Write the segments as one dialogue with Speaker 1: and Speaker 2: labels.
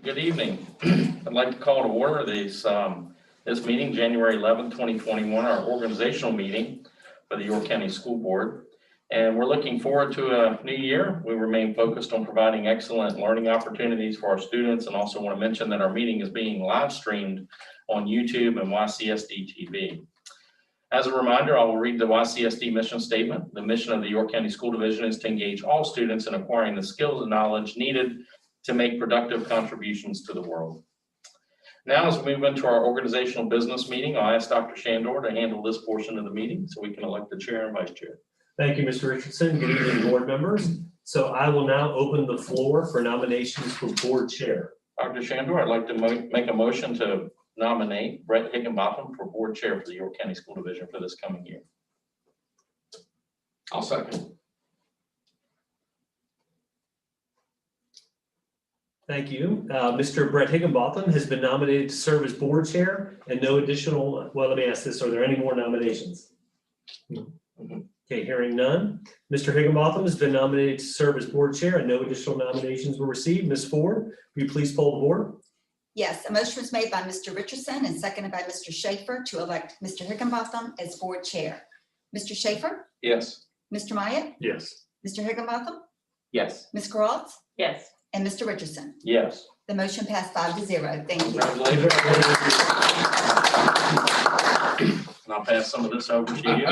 Speaker 1: Good evening. I'd like to call to order this meeting, January 11, 2021, our organizational meeting for the York County School Board. And we're looking forward to a new year. We remain focused on providing excellent learning opportunities for our students, and also want to mention that our meeting is being live streamed on YouTube and YCSD TV. As a reminder, I will read the YCSD mission statement. The mission of the York County School Division is to engage all students in acquiring the skills and knowledge needed to make productive contributions to the world. Now, as we move into our organizational business meeting, I'll ask Dr. Shandor to handle this portion of the meeting so we can elect the chair and vice chair.
Speaker 2: Thank you, Mr. Richardson. Good evening, board members. So I will now open the floor for nominations for board chair.
Speaker 1: Dr. Shandor, I'd like to make a motion to nominate Brett Higginbotham for board chair for the York County School Division for this coming year.
Speaker 3: I'll second.
Speaker 2: Thank you. Mr. Brett Higginbotham has been nominated to serve as board chair, and no additional, well, let me ask this, are there any more nominations?
Speaker 3: No.
Speaker 2: Okay, hearing none. Mr. Higginbotham has been nominated to serve as board chair, and no additional nominations were received. Ms. Ford, will you please poll the board?
Speaker 4: Yes, a motion was made by Mr. Richardson and seconded by Mr. Schaefer to elect Mr. Higginbotham as board chair. Mr. Schaefer?
Speaker 1: Yes.
Speaker 4: Mr. Myatt?
Speaker 2: Yes.
Speaker 4: Mr. Higginbotham?
Speaker 3: Yes.
Speaker 4: Ms. Caralls?
Speaker 5: Yes.
Speaker 4: And Mr. Richardson?
Speaker 1: Yes.
Speaker 4: The motion passed 5-0. Thank you.
Speaker 1: Congratulations. And I'll pass some of this over to you.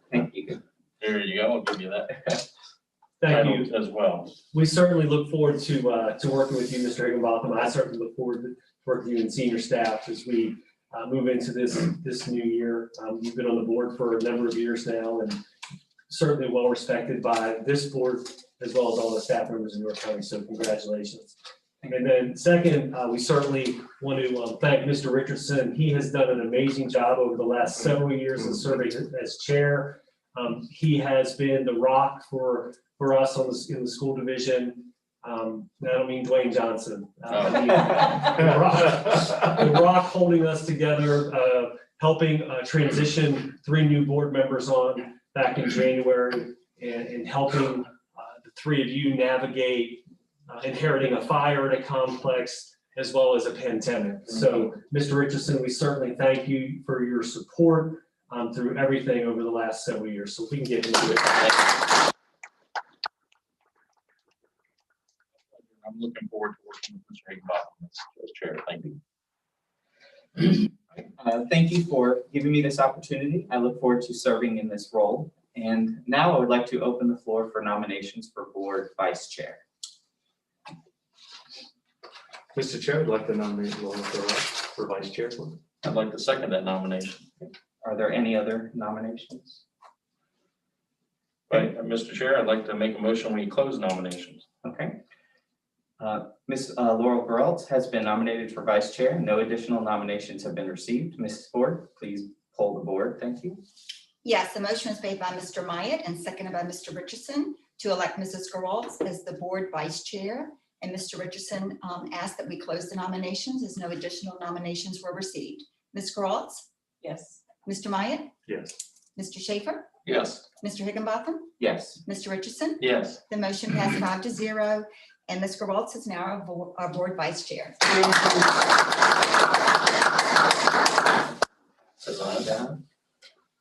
Speaker 3: Thank you.
Speaker 1: Here you go. I'll give you that
Speaker 2: Thank
Speaker 1: title
Speaker 2: you.
Speaker 1: as well.
Speaker 2: We certainly look forward to working with you, Mr. Higginbotham. I certainly look forward to working with you and senior staff as we move into this new year. You've been on the board for a number of years now, and certainly well respected by this board as well as all the staff members in York County. So congratulations. And then second, we certainly want to thank Mr. Richardson. He has done an amazing job over the last several years in serving as chair. He has been the rock for us in the school division. I don't mean Dwayne Johnson. The rock holding us together, helping transition 3 new board members on back in January, and helping the 3 of you navigate inheriting a fire at a complex as well as a pandemic. So, Mr. Richardson, we certainly thank you for your support through everything over the last several years. So if we can get into it.
Speaker 1: I'm looking forward to working with Mr. Higginbotham as chair. Thank you.
Speaker 3: Thank you for giving me this opportunity. I look forward to serving in this role. And now I would like to open the floor for nominations for board vice chair.
Speaker 6: Mr. Chair, I'd like to nominate Laura for vice chair.
Speaker 1: I'd like to second that nomination.
Speaker 3: Are there any other nominations?
Speaker 1: Right, Mr. Chair, I'd like to make a motion when you close nominations.
Speaker 3: Okay. Ms. Laurel Peralta has been nominated for vice chair. No additional nominations have been received. Mrs. Ford, please poll the board. Thank you.
Speaker 4: Yes, the motion was made by Mr. Myatt and seconded by Mr. Richardson to elect Mrs. Caralls as the board vice chair. And Mr. Richardson asked that we close the nominations as no additional nominations were received. Ms. Caralls?
Speaker 5: Yes.
Speaker 4: Mr. Myatt?
Speaker 6: Yes.
Speaker 4: Mr. Schaefer?
Speaker 1: Yes.
Speaker 4: Mr. Higginbotham?
Speaker 3: Yes.
Speaker 4: Mr. Richardson?
Speaker 1: Yes.
Speaker 4: The motion passed 5-0, and Ms. Caralls is now our board vice chair.
Speaker 1: Says I'm down.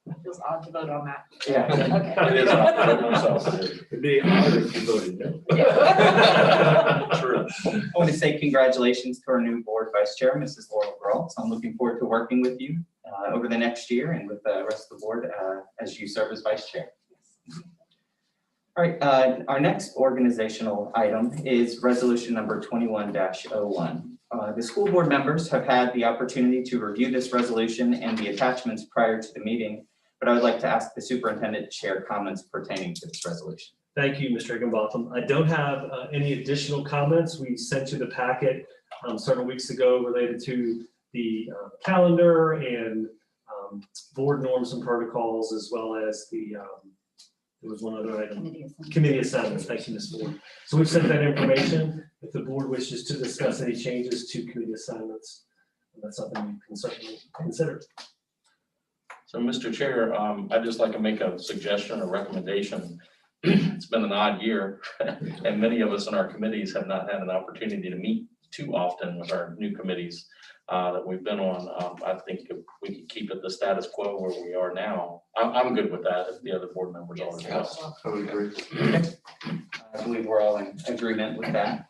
Speaker 5: It feels odd to vote on that.
Speaker 3: Yeah.
Speaker 5: Okay.
Speaker 1: It is not for myself.
Speaker 6: It'd be odd if you voted no.
Speaker 1: True.
Speaker 3: I want to say congratulations to our new board vice chair, Mrs. Laurel Peralta. I'm looking forward to working with you over the next year and with the rest of the board as you serve as vice chair. All right, our next organizational item is resolution number 21-01. The school board members have had the opportunity to review this resolution and the attachments prior to the meeting, but I would like to ask the superintendent to share comments pertaining to this resolution.
Speaker 2: Thank you, Mr. Higginbotham. I don't have any additional comments. We sent you the packet several weeks ago related to the calendar and board norms and protocols, as well as the there was one other item, committee assignments. Thank you, Ms. Ford. So we've sent that information. If the board wishes to discuss any changes to committee assignments, that's something you can certainly consider.
Speaker 1: So, Mr. Chair, I'd just like to make a suggestion or recommendation it's been an odd year, and many of us in our committees have not had an opportunity to meet too often with our new committees that we've been on. I think if we could keep it the status quo where we are now, I'm good with that if the other board members are as well.
Speaker 6: I would agree.
Speaker 3: I believe we're all in agreement with that.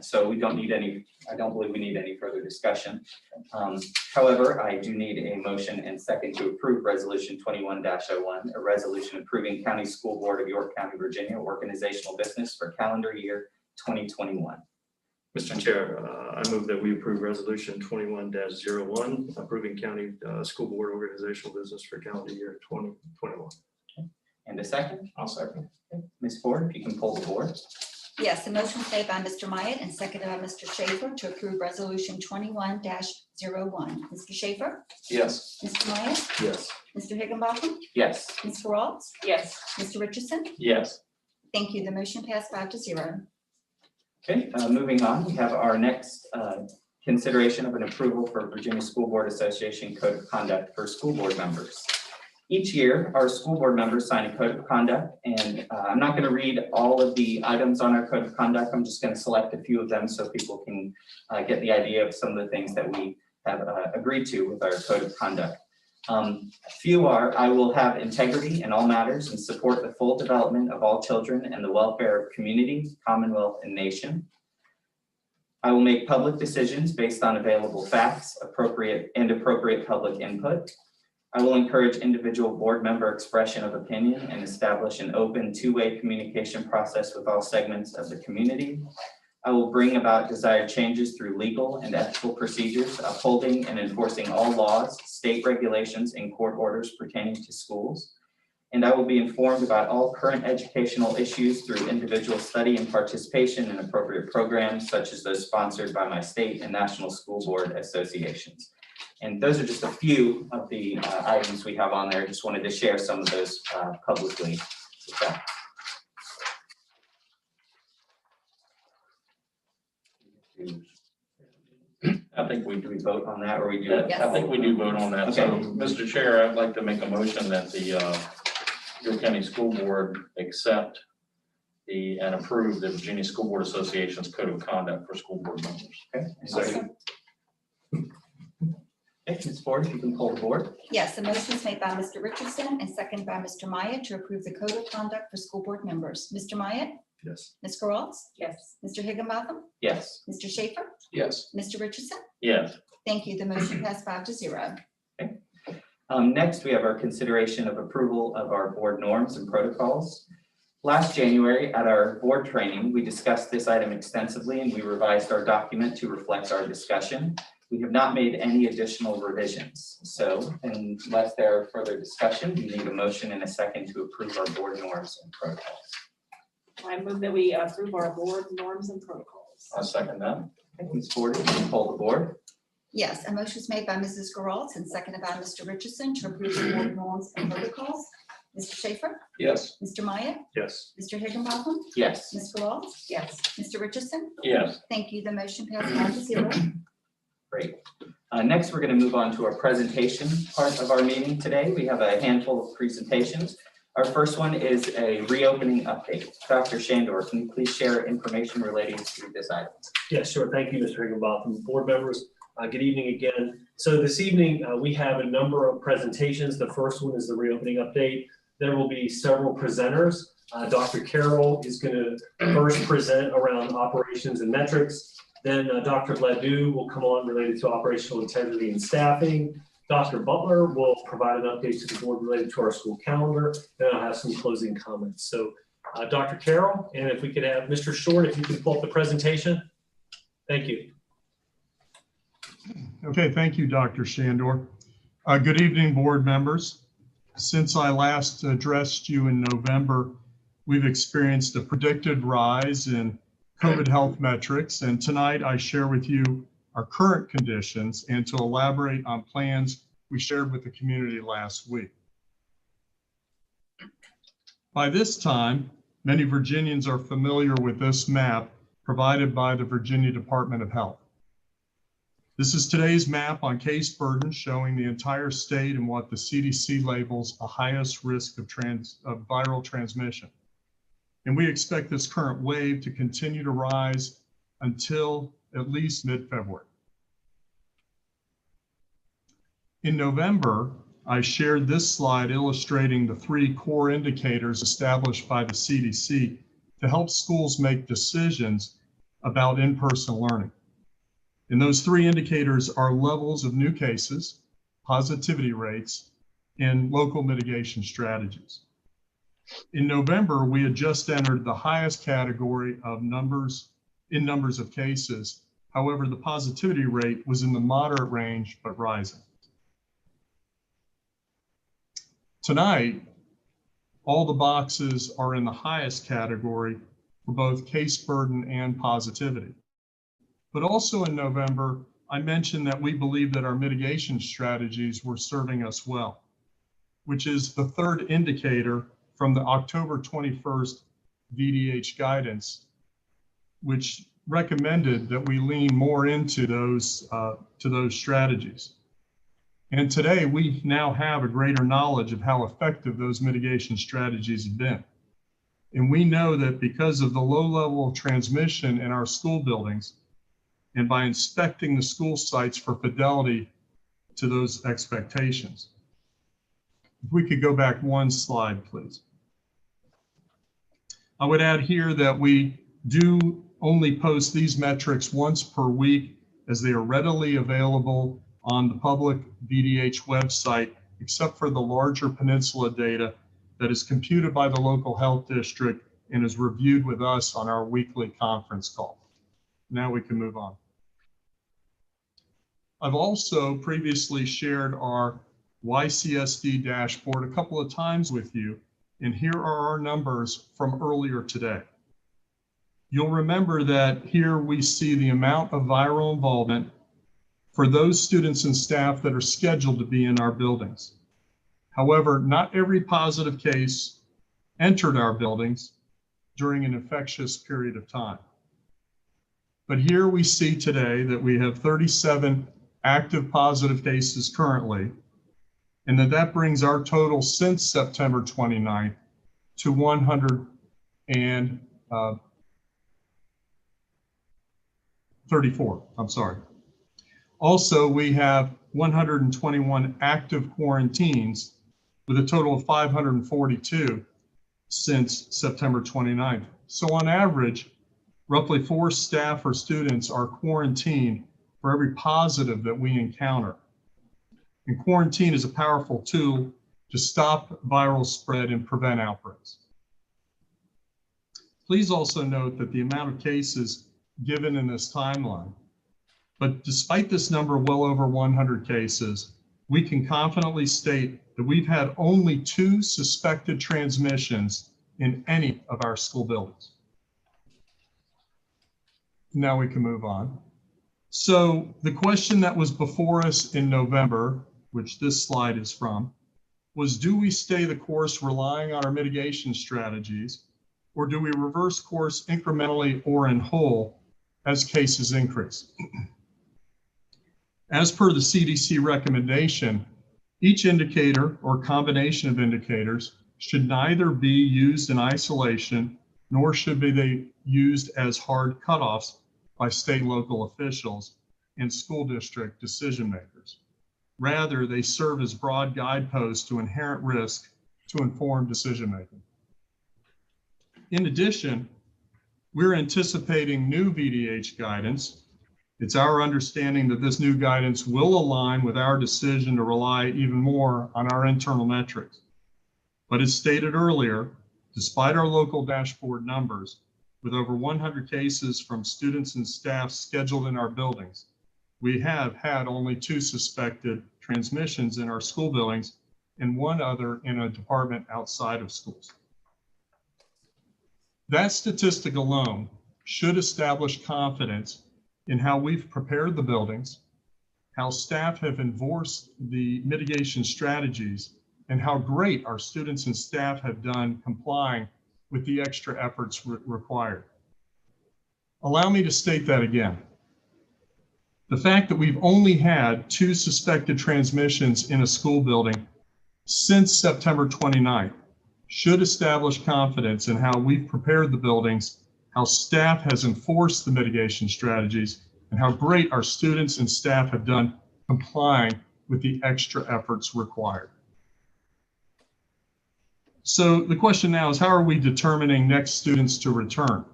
Speaker 3: So we don't need any, I don't believe we need any further discussion. However, I do need a motion and second to approve Resolution 21-01, a resolution approving County School Board of York County, Virginia organizational business for calendar year 2021.
Speaker 6: Mr. Chair, I move that we approve Resolution 21-01, approving County School Board organizational business for calendar year 2021.
Speaker 3: And a second?
Speaker 1: I'll second.
Speaker 3: Ms. Ford, if you can pull the board.
Speaker 4: Yes, the motion was made by Mr. Myatt and seconded by Mr. Schaefer to approve Resolution 21-01. Mr. Schaefer,
Speaker 1: Yes.
Speaker 4: Mr. Myatt,
Speaker 6: Yes.
Speaker 4: Mr. Higginbotham,
Speaker 3: Yes.
Speaker 4: Ms. Geralds,
Speaker 5: Yes.
Speaker 4: Mr. Richardson.
Speaker 1: Yes.
Speaker 4: Thank you. The motion passed 5-0.
Speaker 3: Okay, moving on, we have our next consideration of an approval for Virginia School Board Association Code of Conduct for school board members. Each year, our school board members sign a code of conduct, and I'm not going to read all of the items on our code of conduct. I'm just going to select a few of them so people can get the idea of some of the things that we have agreed to with our code of conduct. Few are, I will have integrity in all matters and support the full development of all children and the welfare of community, commonwealth, and nation. I will make public decisions based on available facts, appropriate public input. I will encourage individual board member expression of opinion and establish an open two-way communication process with all segments of the community. I will bring about desired changes through legal and ethical procedures, upholding and enforcing all laws, state regulations, and court orders pertaining to schools. And I will be informed about all current educational issues through individual study and participation in appropriate programs, such as those sponsored by my state and national school board associations. And those are just a few of the items we have on there. Just wanted to share some of those publicly with that.
Speaker 1: I think we
Speaker 3: Do we vote on that or we do?
Speaker 4: Yes.
Speaker 1: I think we do vote on that. So,
Speaker 3: Okay.
Speaker 1: Mr. Chair, I'd like to make a motion that the York County School Board accept and approve the Virginia School Board Association's Code of Conduct for school board members.
Speaker 3: Okay.
Speaker 6: Second.
Speaker 3: Okay, Ms. Ford, if you can pull the board.
Speaker 4: Yes, the motion is made by Mr. Richardson and seconded by Mr. Myatt to approve the code of conduct for school board members. Mr. Myatt,
Speaker 6: Yes.
Speaker 4: Ms. Geralds,
Speaker 5: Yes.
Speaker 4: Mr. Higginbotham,
Speaker 3: Yes.
Speaker 4: Mr. Schaefer,
Speaker 1: Yes.
Speaker 4: Mr. Richardson.
Speaker 1: Yes.
Speaker 4: Thank you. The motion passed 5-0.
Speaker 3: Next, we have our consideration of approval of our board norms and protocols. Last January at our board training, we discussed this item extensively and we revised our document to reflect our discussion. We have not made any additional revisions. So unless there are further discussion, we need a motion and a second to approve our board norms and protocols.
Speaker 5: I move that we approve our board norms and protocols.
Speaker 1: I'll second that.
Speaker 3: Ms. Ford, if you can pull the board.
Speaker 4: Yes, a motion is made by Mrs. Geralds and seconded by Mr. Richardson to approve the board norms and protocols. Mr. Schaefer,
Speaker 1: Yes.
Speaker 4: Mr. Myatt,
Speaker 6: Yes.
Speaker 4: Mr. Higginbotham,
Speaker 3: Yes.
Speaker 4: Ms. Geralds,
Speaker 5: Yes.
Speaker 4: Mr. Richardson.
Speaker 1: Yes.
Speaker 4: Thank you. The motion passed 5-0.
Speaker 3: Great. Next, we're going to move on to our presentation part of our meeting today. We have a handful of presentations. Our first one is a reopening update. Dr. Shandor, can you please share information relating to this item?
Speaker 2: Yeah, sure. Thank you, Mr. Higginbotham. Board members, good evening again. So this evening, we have a number of presentations. The first one is the reopening update. There will be several presenters. Dr. Carroll is going to first present around operations and metrics. Then Dr. Ledoux will come on related to operational integrity and staffing. Dr. Butler will provide an update to the board related to our school calendar. Then I'll have some closing comments. So Dr. Carroll, and if we could have Mr. Short, if you could pull up the presentation. Thank you.
Speaker 7: Okay, thank you, Dr. Shandor. Good evening, board members. Since I last addressed you in November, we've experienced a predicted rise in COVID health metrics, and tonight I share with you our current conditions and to elaborate on plans we shared with the community last week. By this time, many Virginians are familiar with this map provided by the Virginia Department of Health. This is today's map on case burden showing the entire state and what the CDC labels a highest risk of viral transmission. and we expect this current wave to continue to rise until at least mid-February. In November, I shared this slide illustrating the 3 core indicators established by the CDC to help schools make decisions about in-person learning. And those 3 indicators are levels of new cases, positivity rates, and local mitigation strategies. In November, we had just entered the highest category of numbers of cases. However, the positivity rate was in the moderate range, but rising. Tonight, all the boxes are in the highest category for both case burden and positivity. But also in November, I mentioned that we believe that our mitigation strategies were serving us well, which is the 3rd indicator from the October 21st VDH guidance, which recommended that we lean more into those strategies. And today we now have a greater knowledge of how effective those mitigation strategies have been. And we know that because of the low level of transmission in our school buildings, and by inspecting the school sites for fidelity to those expectations. If we could go back 1 slide, please. I would add here that we do only post these metrics once per week, as they are readily available on the public VDH website, except for the larger Peninsula data that is computed by the local health district and is reviewed with us on our weekly conference call. Now we can move on. I've also previously shared our YCSD dashboard a couple of times with you, and here are our numbers from earlier today. You'll remember that here we see the amount of viral involvement for those students and staff that are scheduled to be in our buildings. However, not every positive case entered our buildings during an infectious period of time. But here we see today that we have 37 active positive cases currently, and that brings our total since September 29th to 134, I'm sorry. Also, we have 121 active quarantines with a total of 542 since September 29th. So on average, roughly 4 staff or students are quarantined for every positive that we encounter. And quarantine is a powerful tool to stop viral spread and prevent outbreaks. Please also note that the amount of cases given in this timeline, but despite this number well over 100 cases, we can confidently state that we've had only 2 suspected transmissions in any of our school buildings. Now we can move on. So the question that was before us in November, which this slide is from, was, do we stay the course relying on our mitigation strategies, or do we reverse course incrementally or in whole as cases increase? As per the CDC recommendation, each indicator or combination of indicators should neither be used in isolation, nor should they be used as hard cutoffs by state and local officials and school district decision makers. Rather, they serve as broad guideposts to inherent risk to inform decision making. In addition, we're anticipating new VDH guidance. It's our understanding that this new guidance will align with our decision to rely even more on our internal metrics. But as stated earlier, despite our local dashboard numbers, with over 100 cases from students and staff scheduled in our buildings, we have had only 2 suspected transmissions in our school buildings and 1 other in a department outside of schools. That statistic alone should establish confidence in how we've prepared the buildings, how staff have enforced the mitigation strategies, and how great our students and staff have done complying with the extra efforts required. Allow me to state that again. The fact that we've only had 2 suspected transmissions in a school building since September 29th should establish confidence in how we've prepared the buildings, how staff has enforced the mitigation strategies, and how great our students and staff have done complying with the extra efforts required. So the question now is, how are we determining next students to return?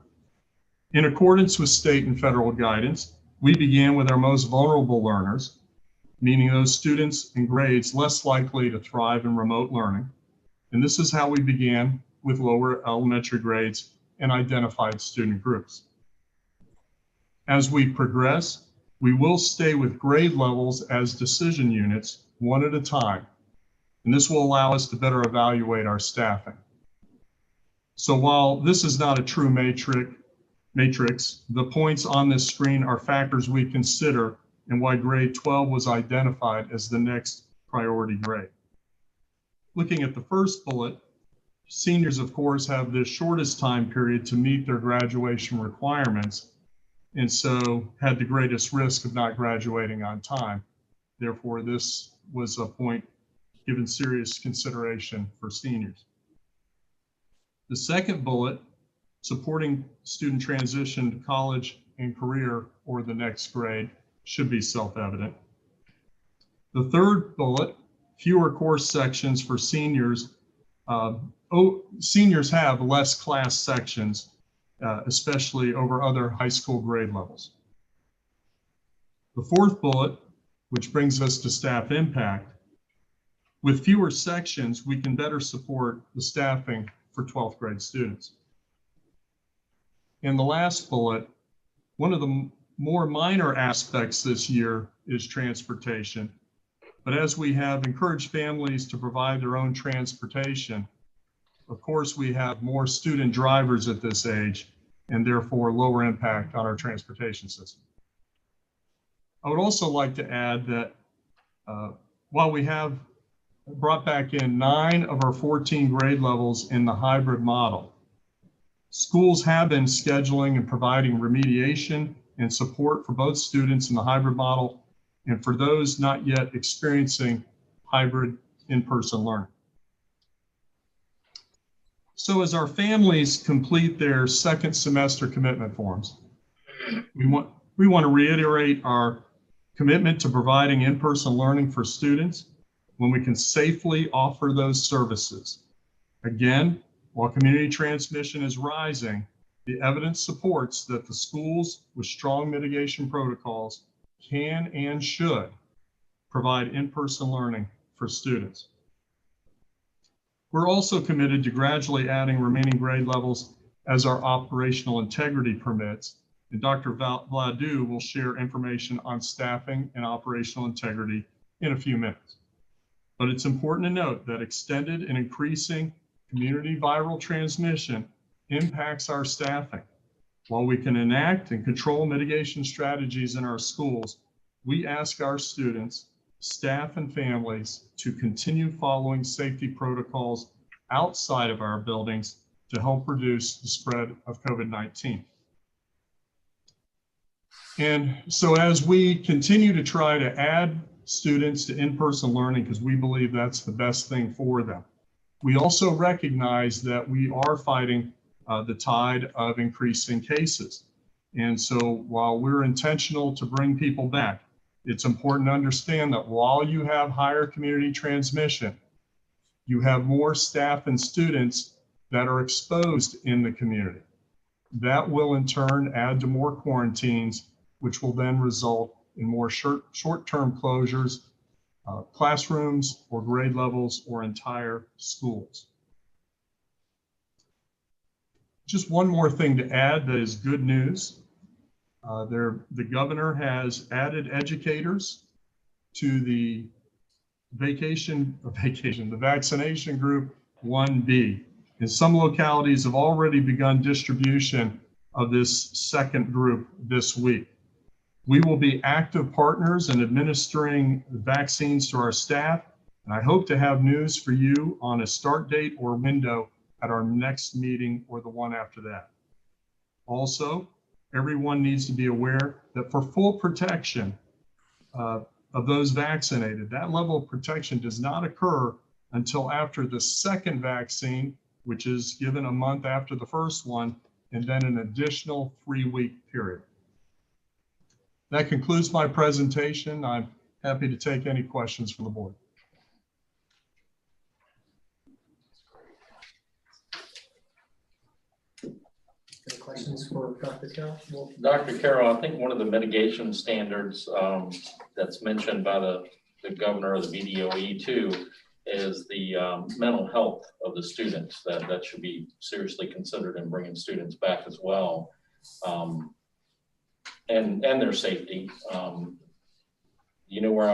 Speaker 7: In accordance with state and federal guidance, we began with our most vulnerable learners, meaning those students in grades less likely to thrive in remote learning. And this is how we began with lower elementary grades and identified student groups. As we progress, we will stay with grade levels as decision units, one at a time. And this will allow us to better evaluate our staffing. So while this is not a true matrix, the points on this screen are factors we consider and why grade 12 was identified as the next priority grade. Looking at the first bullet, seniors, of course, have the shortest time period to meet their graduation requirements, and so had the greatest risk of not graduating on time. Therefore, this was a point given serious consideration for seniors. The second bullet, supporting student transition to college and career or the next grade, should be self-evident. The third bullet, fewer course sections for seniors. Seniors have less class sections, especially over other high school grade levels. The fourth bullet, which brings us to staff impact. With fewer sections, we can better support the staffing for 12th grade students. And the last bullet, one of the more minor aspects this year is transportation. But as we have encouraged families to provide their own transportation, of course, we have more student drivers at this age and therefore lower impact on our transportation system. I would also like to add that while we have brought back in 9 of our 14 grade levels in the hybrid model, schools have been scheduling and providing remediation and support for both students in the hybrid model and for those not yet experiencing hybrid in-person learning. So as our families complete their second semester commitment forms, we want to reiterate our commitment to providing in-person learning for students when we can safely offer those services. Again, while community transmission is rising, the evidence supports that the schools with strong mitigation protocols can and should provide in-person learning for students. We're also committed to gradually adding remaining grade levels as our operational integrity permits, and Dr. Vladu will share information on staffing and operational integrity in a few minutes. But it's important to note that extended and increasing community viral transmission impacts our staffing. While we can enact and control mitigation strategies in our schools, we ask our students, staff, and families to continue following safety protocols outside of our buildings to help reduce the spread of COVID-19. And so as we continue to try to add students to in-person learning, because we believe that's the best thing for them, we also recognize that we are fighting the tide of increasing cases. And so while we're intentional to bring people back, it's important to understand that while you have higher community transmission, you have more staff and students that are exposed in the community. That will in turn add to more quarantines, which will then result in more short-term closures, classrooms or grade levels or entire schools. Just one more thing to add that is good news. The governor has added educators to the vaccination group 1B. And some localities have already begun distribution of this second group this week. We will be active partners in administering vaccines to our staff, and I hope to have news for you on a start date or window at our next meeting or the one after that. Also, everyone needs to be aware that for full protection of those vaccinated, that level of protection does not occur until after the second vaccine which is given a month after the first one, and then an additional 3-week period. That concludes my presentation. I'm happy to take any questions from the board.
Speaker 2: Any questions for Dr. Carroll? Well,
Speaker 1: Dr. Carroll, I think one of the mitigation standards that's mentioned by the governor of the VDOE too is the mental health of the students. That should be seriously considered in bringing students back as well, and their safety. You know what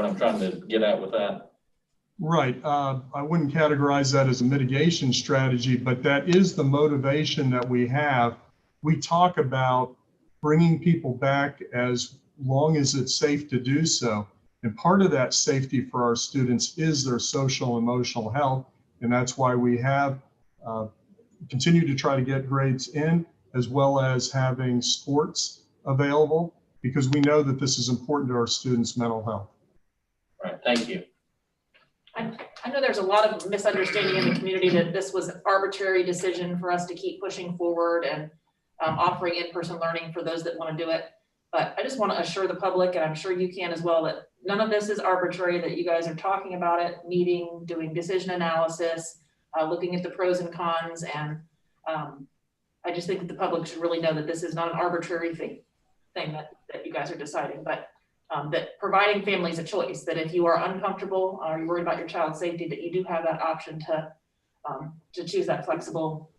Speaker 1: I'm trying to get at with that?
Speaker 7: Right. I wouldn't categorize that as a mitigation strategy, but that is the motivation that we have. We talk about bringing people back as long as it's safe to do so. And part of that safety for our students is their social emotional health. And that's why we have continued to try to get grades in, as well as having sports available, because we know that this is important to our students' mental health.
Speaker 1: All right, thank you.
Speaker 5: I know there's a lot of misunderstanding in the community that this was an arbitrary decision for us to keep pushing forward and offering in-person learning for those that want to do it. But I just want to assure the public, and I'm sure you can as well, that none of this is arbitrary, that you guys are talking about it, meeting, doing decision analysis, looking at the pros and cons. And I just think that the public should really know that this is not an arbitrary thing that you guys are deciding, but that providing families a choice, that if you are uncomfortable or you're worried about your child's safety, that you do have that option to choose that flexible,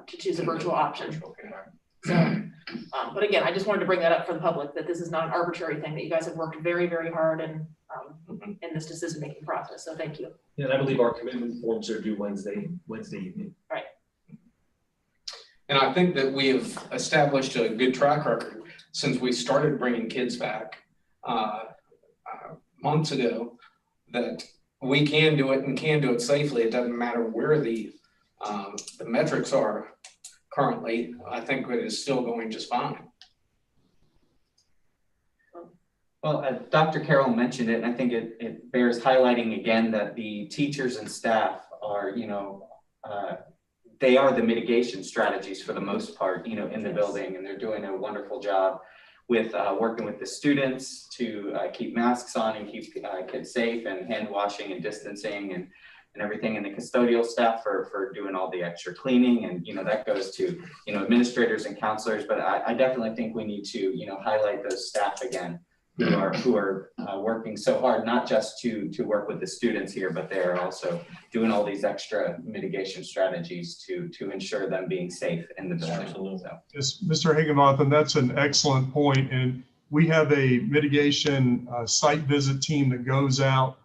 Speaker 5: to choose a virtual option. So, but again, I just wanted to bring that up for the public, that this is not an arbitrary thing, that you guys have worked very, very hard in this decision-making process. So thank you.
Speaker 2: Yeah, and I believe our commitment forms are due Wednesday evening.
Speaker 5: Right.
Speaker 8: And I think that we have established a good track record since we started bringing kids back months ago, that we can do it and can do it safely. It doesn't matter where the metrics are currently. I think it is still going just fine.
Speaker 3: Well, Dr. Carroll mentioned it, and I think it bears highlighting again that the teachers and staff are, they are the mitigation strategies for the most part, in the building, and they're doing a wonderful job with working with the students to keep masks on and keep kids safe, and hand washing and distancing and everything, and the custodial staff for doing all the extra cleaning, and that goes to administrators and counselors. But I definitely think we need to highlight those staff again who are working so hard, not just to work with the students here, but they're also doing all these extra mitigation strategies to ensure them being safe in the building.
Speaker 1: Absolutely.
Speaker 3: So.
Speaker 7: Yes, Mr. Higginbotham, that's an excellent point. And we have a mitigation site visit team that goes out,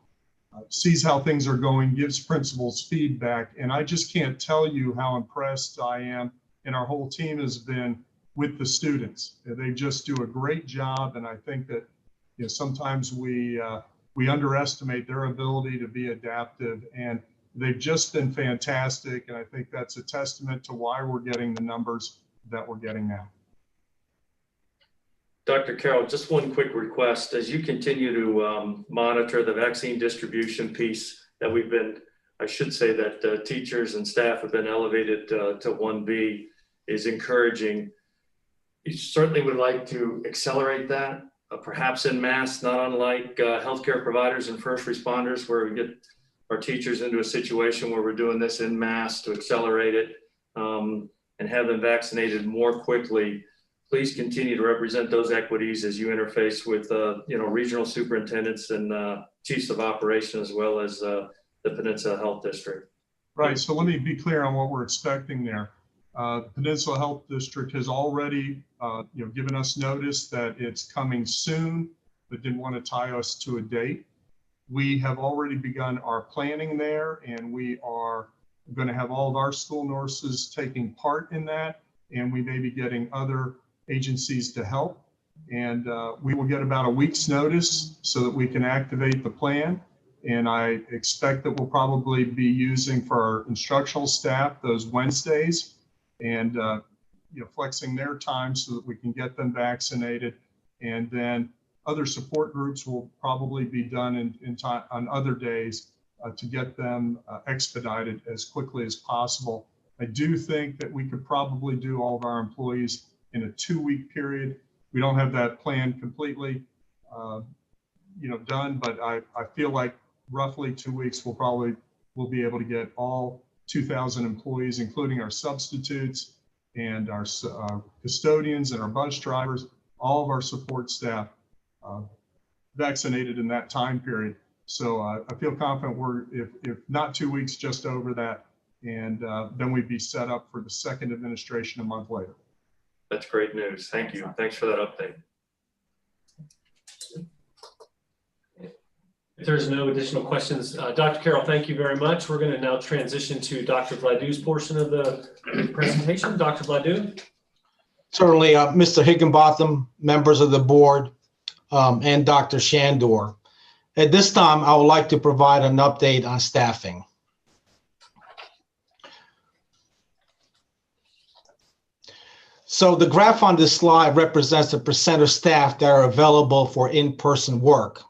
Speaker 7: sees how things are going, gives principals feedback. And I just can't tell you how impressed I am, and our whole team has been, with the students. They just do a great job. And I think that sometimes we underestimate their ability to be adaptive, and they've just been fantastic. And I think that's a testament to why we're getting the numbers that we're getting now.
Speaker 6: Dr. Carroll, just one quick request. As you continue to monitor the vaccine distribution piece that we've been, I should say that teachers and staff have been elevated to 1B, is encouraging. You certainly would like to accelerate that, perhaps en masse, not unlike healthcare providers and first responders, where we get our teachers into a situation where we're doing this en masse to accelerate it and have them vaccinated more quickly. Please continue to represent those equities as you interface with regional superintendents and chiefs of operation, as well as the Peninsula Health District.
Speaker 7: Right. So let me be clear on what we're expecting there. Peninsula Health District has already given us notice that it's coming soon, but didn't want to tie us to a date. We have already begun our planning there, and we are going to have all of our school nurses taking part in that, and we may be getting other agencies to help. And we will get about a week's notice so that we can activate the plan. And I expect that we'll probably be using for our instructional staff those Wednesdays, and flexing their time so that we can get them vaccinated. And then other support groups will probably be done in time on other days to get them expedited as quickly as possible. I do think that we could probably do all of our employees in a 2-week period. We don't have that plan completely, done, but I feel like roughly 2 weeks we'll be able to get all 2,000 employees, including our substitutes and our custodians and our bus drivers, all of our support staff vaccinated in that time period. So I feel confident if not 2 weeks, just over that. And then we'd be set up for the second administration a month later.
Speaker 6: That's great news. Thank you. Thanks for that update.
Speaker 2: If there's no additional questions, Dr. Carroll, thank you very much. We're going to now transition to Dr. Vladou's portion of the presentation. Dr. Vladou.
Speaker 9: Certainly, Mr. Higginbotham, members of the board, and Dr. Shandor. At this time, I would like to provide an update on staffing. So the graph on this slide represents the percent of staff that are available for in-person work.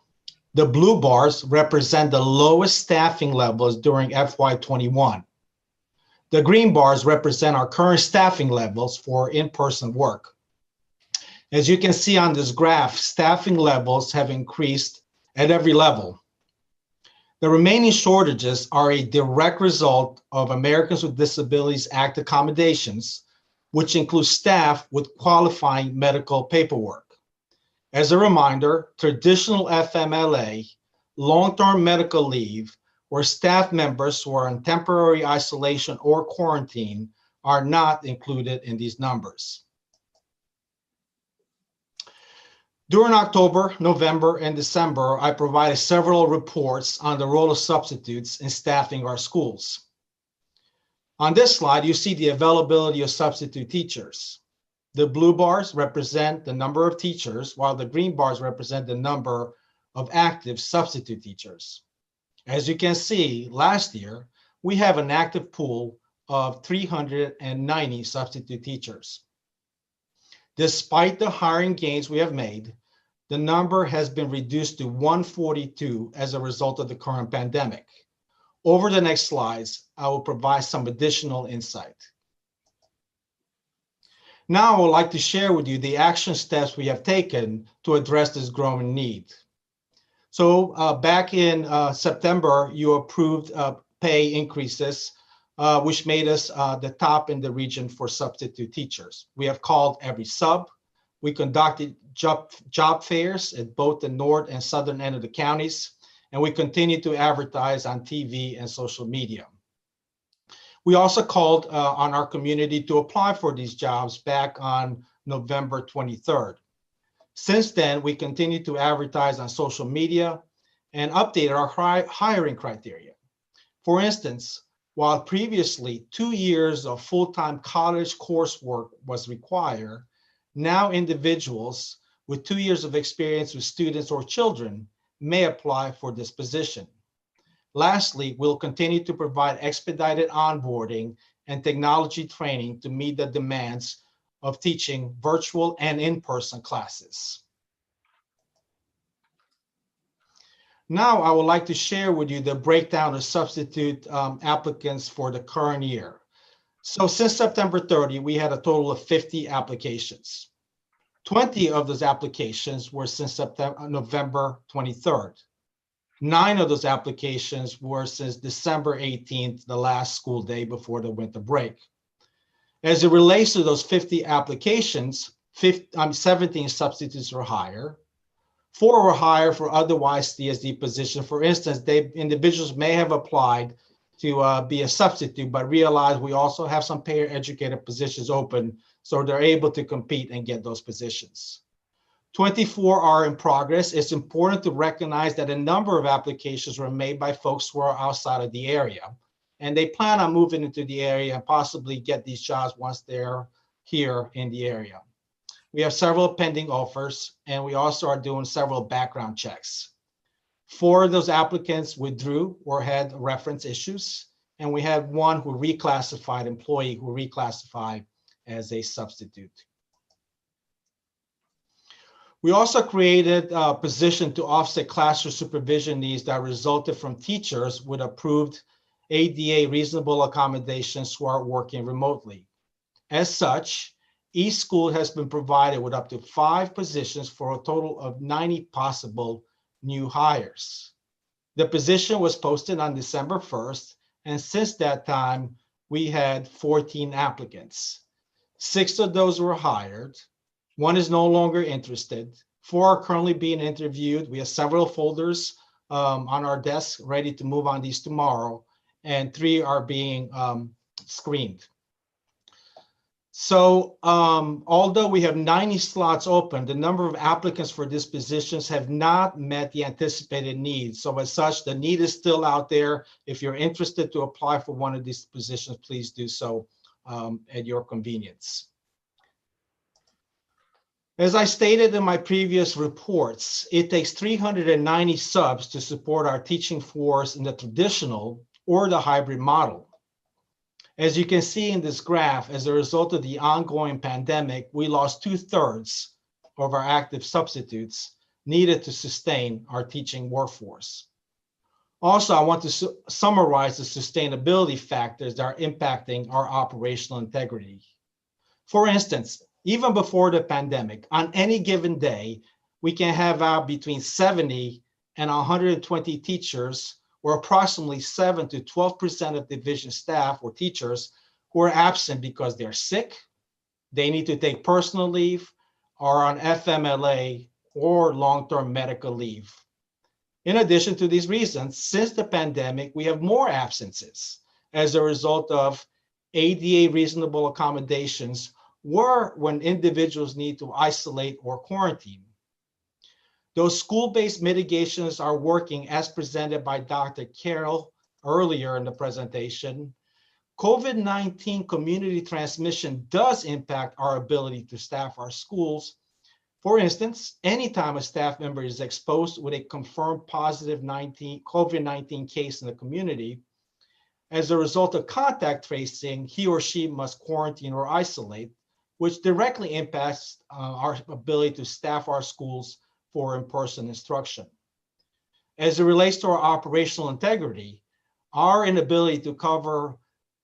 Speaker 9: The blue bars represent the lowest staffing levels during FY21. The green bars represent our current staffing levels for in-person work. As you can see on this graph, staffing levels have increased at every level. The remaining shortages are a direct result of Americans with Disabilities Act accommodations, which includes staff with qualifying medical paperwork. As a reminder, traditional FMLA, long-term medical leave, where staff members who are in temporary isolation or quarantine are not included in these numbers. During October, November, and December, I provided several reports on the role of substitutes in staffing our schools. On this slide, you see the availability of substitute teachers. The blue bars represent the number of teachers, while the green bars represent the number of active substitute teachers. As you can see, last year, we have an active pool of 390 substitute teachers. Despite the hiring gains we have made, the number has been reduced to 142 as a result of the current pandemic. Over the next slides, I will provide some additional insight. Now I would like to share with you the action steps we have taken to address this growing need. So back in September, you approved pay increases, which made us the top in the region for substitute teachers. We have called every sub. We conducted job fairs at both the north and southern end of the counties, and we continue to advertise on TV and social media. We also called on our community to apply for these jobs back on November 23rd. Since then, we continue to advertise on social media and updated our hiring criteria. For instance, while previously 2 years of full-time college coursework was required, now individuals with 2 years of experience with students or children may apply for this position. Lastly, we'll continue to provide expedited onboarding and technology training to meet the demands of teaching virtual and in-person classes. Now, I would like to share with you the breakdown of substitute applicants for the current year. So since September 30, we had a total of 50 applications. 20 of those applications were since November 23rd. 9 of those applications were since December 18th, the last school day before the winter break. As it relates to those 50 applications, 17 substitutes were hired. 4 were hired for other YCSD positions. For instance, individuals may have applied to be a substitute, but realized we also have some paraeducator positions open, so they're able to compete and get those positions. 24 are in progress. It's important to recognize that a number of applications were made by folks who are outside of the area, and they plan on moving into the area and possibly get these jobs once they're here in the area. We have several pending offers, and we also are doing several background checks. 4 of those applicants withdrew or had reference issues, and we had 1 who reclassified, employee who reclassified as a substitute. We also created a position to offset classroom supervision needs that resulted from teachers with approved ADA reasonable accommodations who are working remotely. As such, each school has been provided with up to 5 positions for a total of 90 possible new hires. The position was posted on December 1st, and since that time, we had 14 applicants. 6 of those were hired. 1 is no longer interested. 4 are currently being interviewed. We have several folders on our desk ready to move on these tomorrow, and 3 are being screened. So although we have 90 slots open, the number of applicants for these positions have not met the anticipated needs. So as such, the need is still out there. If you're interested to apply for one of these positions, please do so at your convenience. As I stated in my previous reports, it takes 390 subs to support our teaching force in the traditional or the hybrid model. As you can see in this graph, as a result of the ongoing pandemic, we lost 2/3 of our active substitutes needed to sustain our teaching workforce. Also, I want to summarize the sustainability factors that are impacting our operational integrity. For instance, even before the pandemic, on any given day, we can have out between 70 and 120 teachers, or approximately 7 to 12% of division staff or teachers who are absent because they're sick, they need to take personal leave, are on FMLA or long-term medical leave. In addition to these reasons, since the pandemic, we have more absences as a result of ADA reasonable accommodations or when individuals need to isolate or quarantine. Those school-based mitigations are working as presented by Dr. Carroll earlier in the presentation. COVID-19 community transmission does impact our ability to staff our schools. For instance, anytime a staff member is exposed with a confirmed positive COVID-19 case in the community, as a result of contact tracing, he or she must quarantine or isolate, which directly impacts our ability to staff our schools for in-person instruction. As it relates to our operational integrity, our inability to cover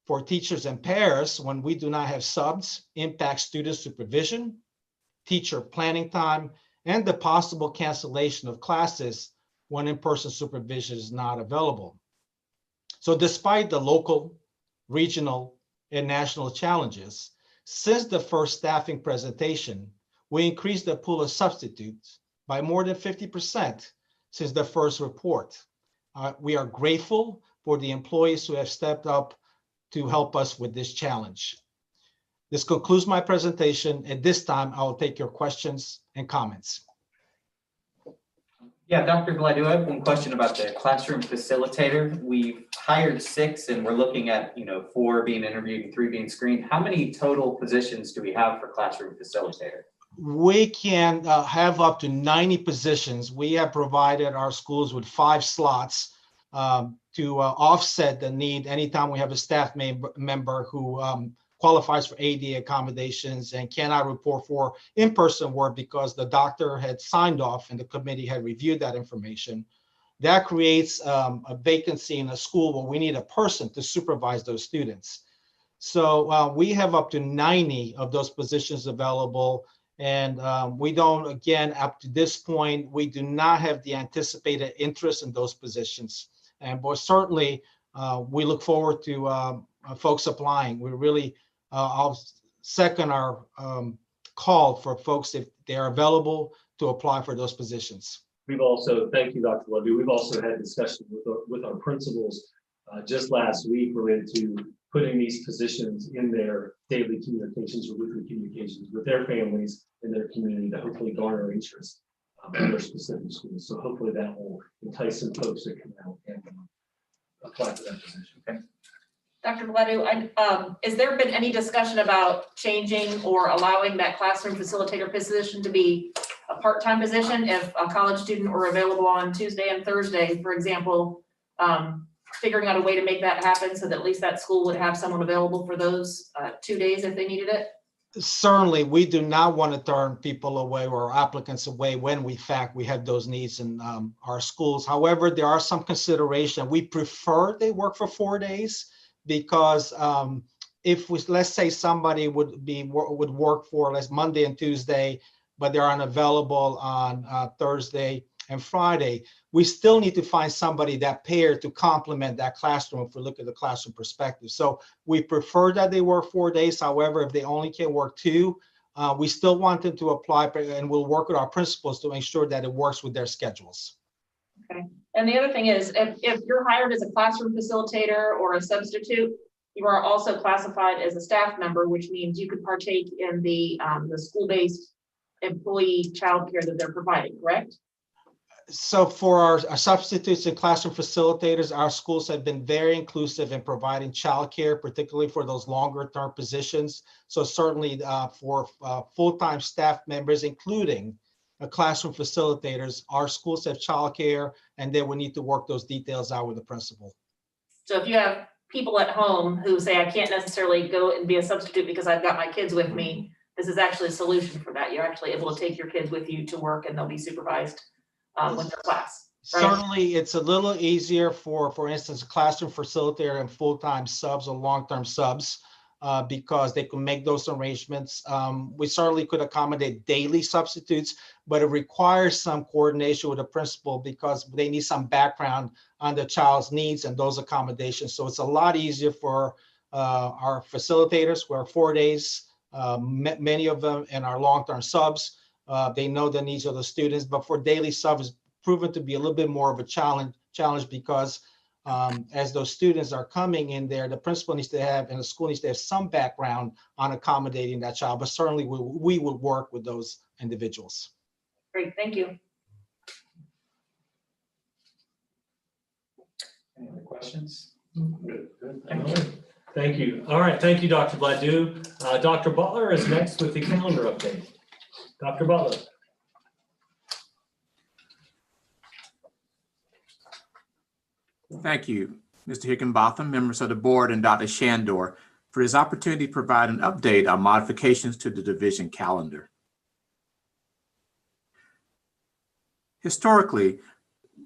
Speaker 9: for teachers and pairs when we do not have subs impacts student supervision, teacher planning time, and the possible cancellation of classes when in-person supervision is not available. So despite the local, regional, and national challenges, since the first staffing presentation, we increased the pool of substitutes by more than 50% since the first report. We are grateful for the employees who have stepped up to help us with this challenge. This concludes my presentation. At this time, I will take your questions and comments.
Speaker 3: Yeah, Dr. Gladue, I have one question about the classroom facilitator. We've hired 6 and we're looking at 4 being interviewed and 3 being screened. How many total positions do we have for classroom facilitator?
Speaker 9: We can have up to 90 positions. We have provided our schools with 5 slots to offset the need anytime we have a staff member who qualifies for ADA accommodations and cannot report for in-person work because the doctor had signed off and the committee had reviewed that information. That creates a vacancy in a school where we need a person to supervise those students. So we have up to 90 of those positions available. And we don't, again, up to this point, we do not have the anticipated interest in those positions. But certainly, we look forward to folks applying. We really, I'll second our call for folks if they're available to apply for those positions.
Speaker 2: We've also, thank you, Dr. Levy. We've also had discussions with our principals just last week related to putting these positions in their daily communications or weekly communications with their families and their community to hopefully garner interest in their specific schools. So hopefully that will entice some folks to come out and apply for that position. Okay.
Speaker 5: Dr. Gladue, has there been any discussion about changing or allowing that classroom facilitator position to be a part-time position if a college student were available on Tuesday and Thursday, for example, figuring out a way to make that happen so that at least that school would have someone available for those 2 days if they needed it?
Speaker 9: Certainly, we do not want to turn people away or applicants away when we have those needs in our schools. However, there are some consideration. We prefer they work for 4 days because if we, let's say somebody would work for let's Monday and Tuesday, but they're unavailable on Thursday and Friday, we still need to find somebody that pair to complement that classroom if we look at the classroom perspective. So we prefer that they work 4 days. However, if they only can work 2, we still want them to apply, and we'll work with our principals to make sure that it works with their schedules.
Speaker 5: Okay. And the other thing is, if you're hired as a classroom facilitator or a substitute, you are also classified as a staff member, which means you could partake in the school-based employee childcare that they're providing, correct?
Speaker 9: So for our substitutes and classroom facilitators, our schools have been very inclusive in providing childcare, particularly for those longer term positions. So certainly for full-time staff members, including classroom facilitators, our schools have childcare, and they will need to work those details out with the principal.
Speaker 5: So if you have people at home who say, I can't necessarily go and be a substitute because I've got my kids with me, this is actually a solution for that. You're actually able to take your kids with you to work and they'll be supervised with their class. Right?
Speaker 9: Certainly, it's a little easier for instance, a classroom facilitator and full-time subs or long-term subs because they can make those arrangements. We certainly could accommodate daily substitutes, but it requires some coordination with the principal because they need some background on the child's needs and those accommodations. So it's a lot easier for our facilitators who are 4 days, many of them, and our long-term subs. They know the needs of the students, but for daily subs, it's proven to be a little bit more of a challenge because as those students are coming in there, the principal needs to have, and the school needs to have some background on accommodating that child, but certainly we would work with those individuals.
Speaker 5: Great, thank you.
Speaker 3: Any other questions?
Speaker 2: Good. Thank you. All right, thank you, Dr. Bladue. Dr. Butler is next with the calendar update. Dr. Butler.
Speaker 10: Thank you, Mr. Higginbotham, members of the board, and Dr. Shandor for this opportunity to provide an update on modifications to the division calendar. Historically,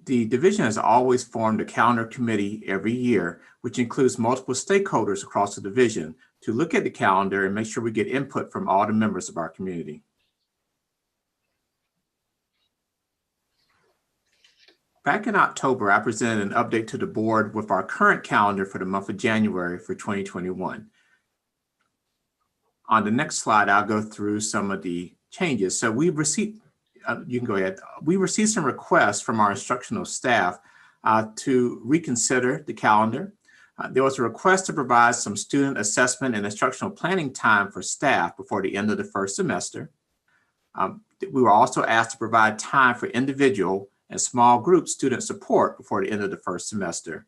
Speaker 10: the division has always formed a calendar committee every year, which includes multiple stakeholders across the division to look at the calendar and make sure we get input from all the members of our community. Back in October, I presented an update to the board with our current calendar for the month of January for 2021. On the next slide, I'll go through some of the changes. So we received, you can go ahead. We received some requests from our instructional staff to reconsider the calendar. There was a request to provide some student assessment and instructional planning time for staff before the end of the first semester. We were also asked to provide time for individual and small group student support before the end of the first semester.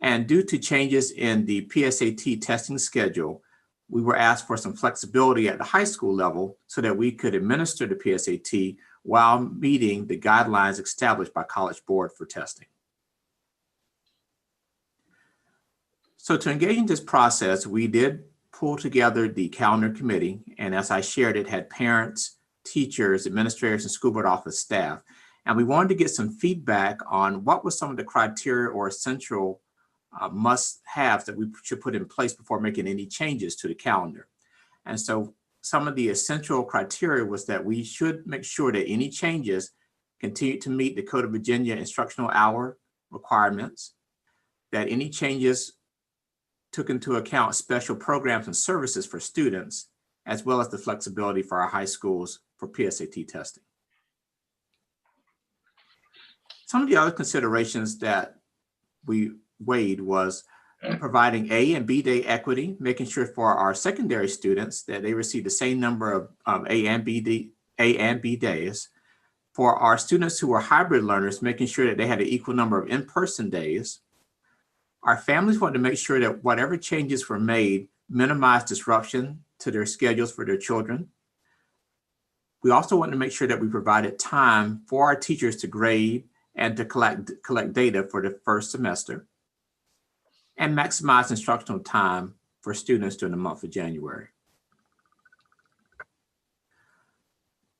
Speaker 10: And due to changes in the PSAT testing schedule, we were asked for some flexibility at the high school level so that we could administer the PSAT while meeting the guidelines established by College Board for testing. So to engage in this process, we did pull together the calendar committee, and as I shared, it had parents, teachers, administrators, and school board office staff. And we wanted to get some feedback on what was some of the criteria or essential must-haves that we should put in place before making any changes to the calendar. And so some of the essential criteria was that we should make sure that any changes continue to meet the Code of Virginia instructional hour requirements, that any changes took into account special programs and services for students, as well as the flexibility for our high schools for PSAT testing. Some of the other considerations that we weighed was providing A and B day equity, making sure for our secondary students that they receive the same number of A and B days. For our students who are hybrid learners, making sure that they had an equal number of in-person days. Our families wanted to make sure that whatever changes were made minimized disruption to their schedules for their children. We also wanted to make sure that we provided time for our teachers to grade and to collect data for the first semester, and maximize instructional time for students during the month of January.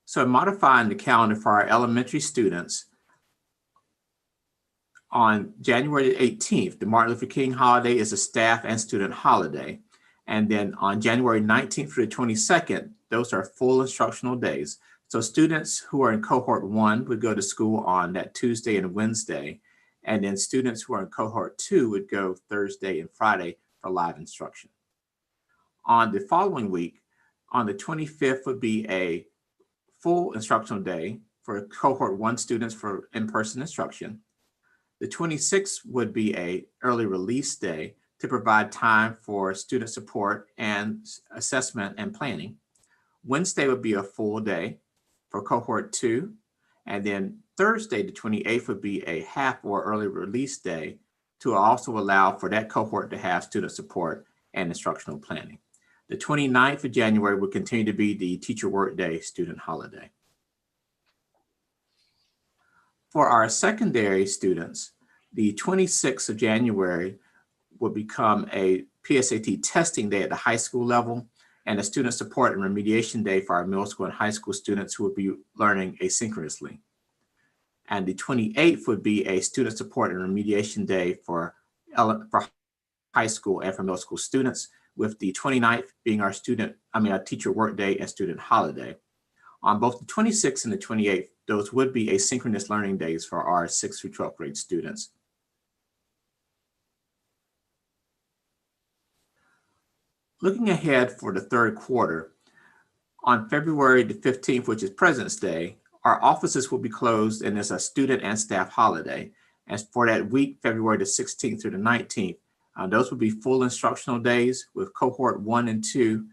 Speaker 10: So modifying the calendar for our elementary students, on January 18th, the Martin Luther King holiday is a staff and student holiday. And then on January 19th through the 22nd, those are full instructional days. So students who are in cohort 1 would go to school on that Tuesday and Wednesday. And then students who are in cohort 2 would go Thursday and Friday for live instruction. On the following week, on the 25th would be a full instructional day for cohort 1 students for in-person instruction. The 26th would be an early release day to provide time for student support and assessment and planning. Wednesday would be a full day for cohort 2. And then Thursday, the 28th, would be a half or early release day to also allow for that cohort to have student support and instructional planning. The 29th of January would continue to be the teacher workday student holiday. For our secondary students, the 26th of January will become a PSAT testing day at the high school level and a student support and remediation day for our middle school and high school students who will be learning asynchronously. And the 28th would be a student support and remediation day for high school and for middle school students, with the 29th being our teacher work day and student holiday. On both the 26th and the 28th, those would be asynchronous learning days for our 6th through 12th grade students. Looking ahead for the third quarter, on February the 15th, which is President's Day, our offices will be closed and it's a student and staff holiday. As for that week, February the 16th through the 19th, those will be full instructional days with cohort 1 and 2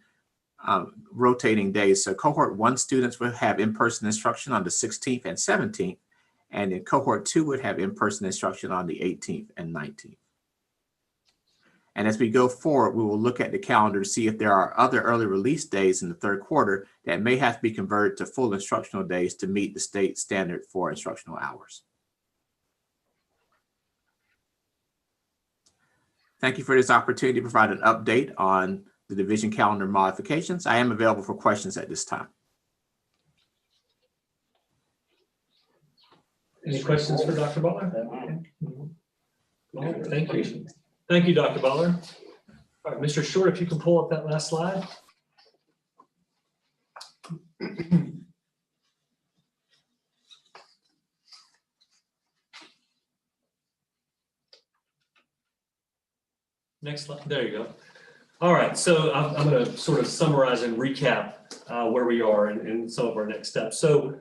Speaker 10: rotating days. So cohort 1 students will have in-person instruction on the 16th and 17th, and then cohort 2 would have in-person instruction on the 18th and 19th. And as we go forward, we will look at the calendar to see if there are other early release days in the third quarter that may have to be converted to full instructional days to meet the state standard for instructional hours. Thank you for this opportunity to provide an update on the division calendar modifications. I am available for questions at this time.
Speaker 2: Any questions for Dr. Butler? Thank you. Thank you, Dr. Butler. All right, Mr. Short, if you can pull up that last slide. Next slide. There you go. All right, so I'm going to sort of summarize and recap where we are and some of our next steps. So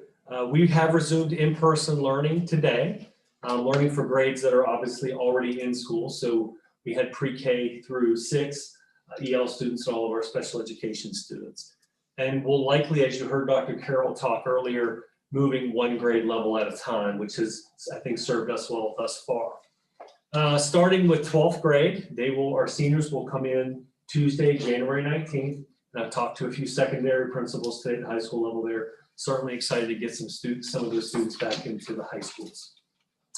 Speaker 2: we have resumed in-person learning today, learning for grades that are obviously already in school. So we had pre-K through 6 EL students and all of our special education students. And we'll likely, as you heard Dr. Carroll talk earlier, moving 1 grade level at a time, which has, I think, served us well thus far. Starting with 12th grade, our seniors will come in Tuesday, January 19th. And I've talked to a few secondary principals today at the high school level. They're certainly excited to get some of those students back into the high schools.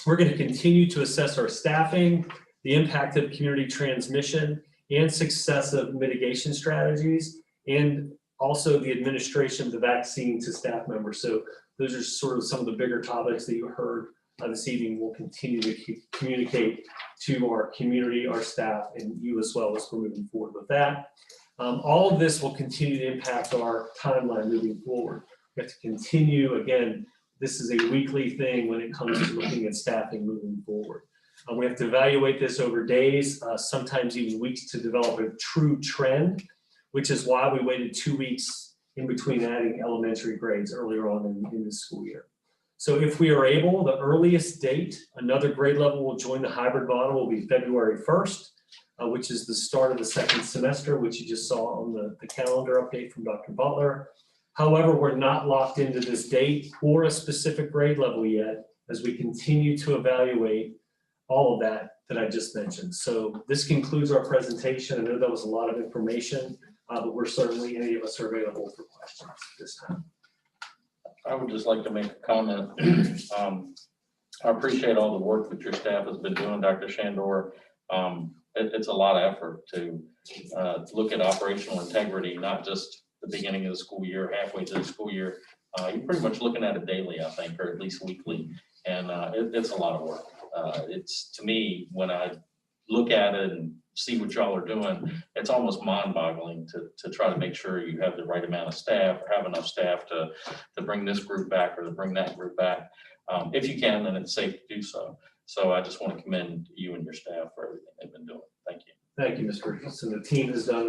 Speaker 2: We're going to continue to assess our staffing, the impact of community transmission, and success of mitigation strategies, and also the administration of the vaccine to staff members. So those are sort of some of the bigger topics that you heard this evening. We'll continue to communicate to our community, our staff, and you as well as we're moving forward with that. All of this will continue to impact our timeline moving forward. We have to continue, again, this is a weekly thing when it comes to looking at staffing moving forward. We have to evaluate this over days, sometimes even weeks, to develop a true trend, which is why we waited 2 weeks in between adding elementary grades earlier on in the school year. So if we are able, the earliest date another grade level will join the hybrid model will be February 1st, which is the start of the second semester, which you just saw on the calendar update from Dr. Butler. However, we're not locked into this date or a specific grade level yet as we continue to evaluate all of that I just mentioned. So this concludes our presentation. I know that was a lot of information, but we're certainly, any of us are available for questions this time.
Speaker 1: I would just like to make a comment. I appreciate all the work that your staff has been doing, Dr. Shandor. It's a lot of effort to look at operational integrity, not just the beginning of the school year, halfway through the school year, you're pretty much looking at it daily, I think, or at least weekly. And it's a lot of work. It's, to me, when I look at it and see what y'all are doing, it's almost mind-boggling to try to make sure you have the right amount of staff or have enough staff to bring this group back or to bring that group back. If you can, then it's safe to do so. So I just want to commend you and your staff for everything they've been doing. Thank you.
Speaker 2: Thank you, Mr. Richardson. The team has done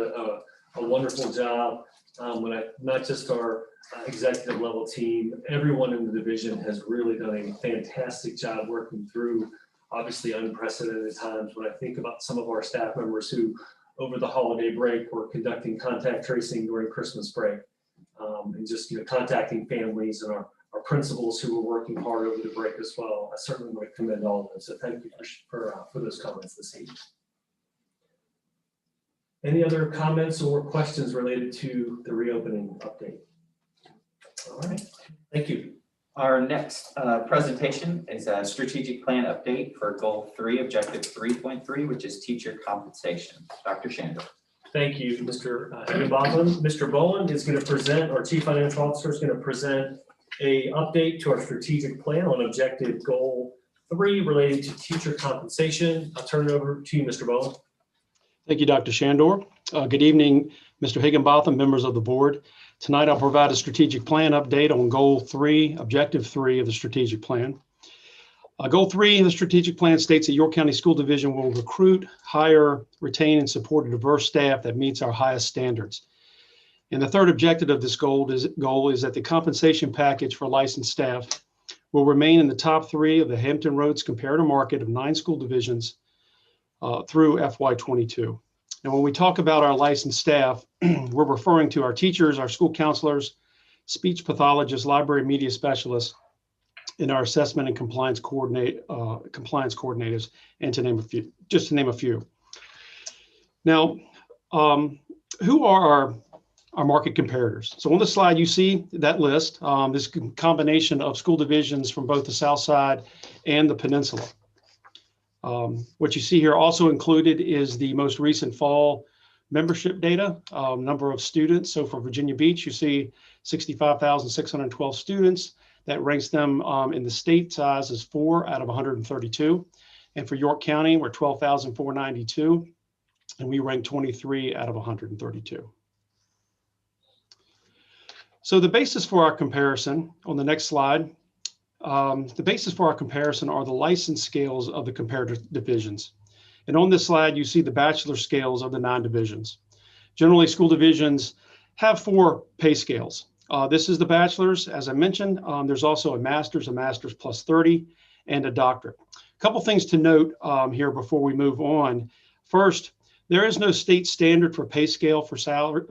Speaker 2: a wonderful job. Not just our executive level team, but everyone in the division has really done a fantastic job working through obviously unprecedented times. When I think about some of our staff members who over the holiday break were conducting contact tracing during Christmas break, and just contacting families, and our principals who were working hard over the break as well. I certainly want to commend all of them. So thank you for those comments this evening. Any other comments or questions related to the reopening update? All right, thank you.
Speaker 3: Our next presentation is a strategic plan update for Goal 3, Objective 3.3, which is teacher compensation. Dr. Shandor.
Speaker 2: Thank you, Mr. Higginbotham. Mr. Bowen is going to present, our Chief Financial Officer is going to present an update to our strategic plan on Objective Goal 3 related to teacher compensation. I'll turn it over to you, Mr. Bowen.
Speaker 11: Thank you, Dr. Shandor. Good evening, Mr. Higginbotham, members of the board. Tonight, I'll provide a strategic plan update on Goal 3, Objective 3 of the strategic plan. Goal 3 of the strategic plan states that York County School Division will recruit, hire, retain, and support a diverse staff that meets our highest standards. And the third objective of this goal is that the compensation package for licensed staff will remain in the top 3 of the Hampton Roads comparator market of 9 school divisions through FY22. And when we talk about our licensed staff, we're referring to our teachers, our school counselors, speech pathologists, library media specialists, and our assessment and compliance coordinators, and to name a few, just to name a few. Now, who are our market comparators? So on the slide, you see that list, this combination of school divisions from both the South Side and the Peninsula. What you see here also included is the most recent fall membership data, number of students. So for Virginia Beach, you see 65,612 students. That ranks them in the state size as 4 out of 132. And for York County, we're 12,492, and we rank 23 out of 132. So the basis for our comparison on the next slide, the basis for our comparison are the license scales of the comparator divisions. And on this slide, you see the bachelor scales of the 9 divisions. Generally, school divisions have 4 pay scales. This is the bachelor's, as I mentioned. There's also a master's plus 30, and a doctorate. A couple things to note here before we move on. First, there is no state standard for pay scale for salaries.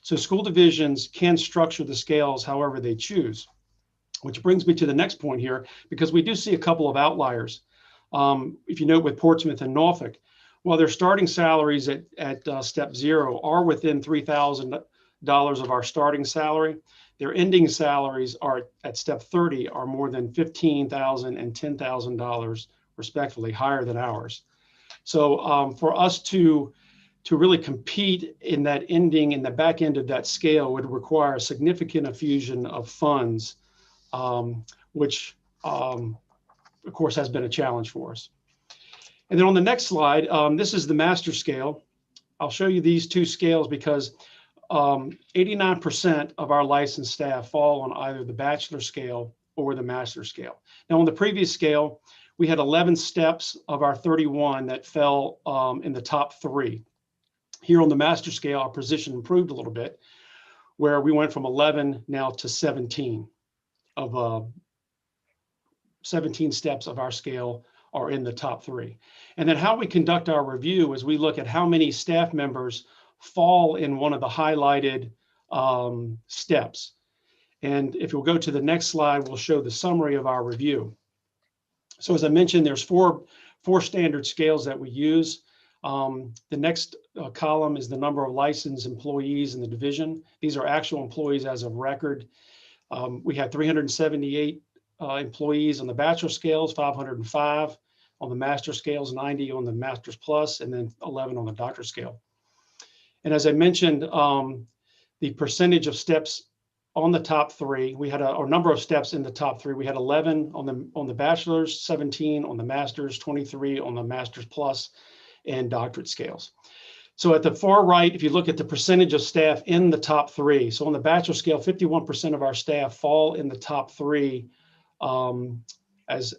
Speaker 11: So school divisions can structure the scales however they choose, which brings me to the next point here, because we do see a couple of outliers. If you note with Portsmouth and Norfolk, while their starting salaries at step 0 are within $3,000 of our starting salary, their ending salaries are at step 30 are more than $15,000 and $10,000 respectively, higher than ours. So for us to really compete in that ending, in the back end of that scale, would require a significant infusion of funds, which of course has been a challenge for us. And then on the next slide, this is the master scale. I'll show you these 2 scales because 89% of our licensed staff fall on either the bachelor scale or the master scale. Now on the previous scale, we had 11 steps of our 31 that fell in the top 3. Here on the master scale, our position improved a little bit, where we went from 11 now to 17 of 17 steps of our scale are in the top 3. And then how we conduct our review is we look at how many staff members fall in one of the highlighted steps. And if you'll go to the next slide, we'll show the summary of our review. So as I mentioned, there's four standard scales that we use. The next column is the number of licensed employees in the division. These are actual employees as of record. We have 378 employees on the bachelor scales, 505 on the master scales, 90 on the master's plus, and then 11 on the doctor scale. And as I mentioned, the percentage of steps on the top three. We had a number of steps in the top three. We had 11 on the bachelor's, 17 on the master's, 23 on the master's plus and doctorate scales. So at the far right, if you look at the percentage of staff in the top three, so on the bachelor scale, 51% of our staff fall in the top three as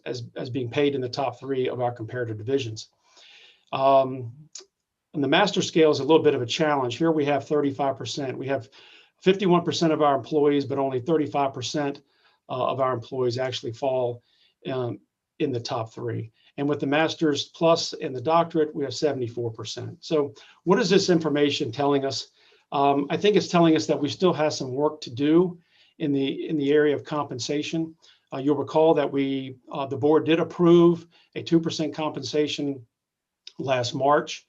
Speaker 11: being paid in the top three of our comparative divisions. On the master scale is a little bit of a challenge. Here we have 35%. We have 51% of our employees, but only 35% of our employees actually fall in the top three. And with the master's plus and the doctorate, we have 74%. So what is this information telling us? I think it's telling us that we still have some work to do in the area of compensation. You'll recall that the board did approve a 2% compensation last March.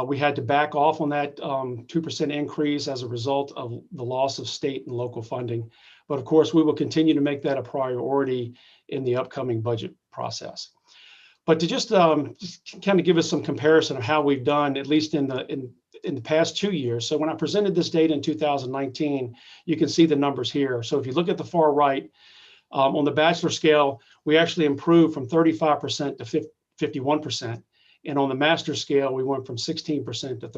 Speaker 11: We had to back off on that 2% increase as a result of the loss of state and local funding. But of course, we will continue to make that a priority in the upcoming budget process. But to just kind of give us some comparison of how we've done, at least in the past 2 years. So when I presented this data in 2019, you can see the numbers here. So if you look at the far right, on the bachelor scale, we actually improved from 35% to 51%. And on the master scale, we went from 16% to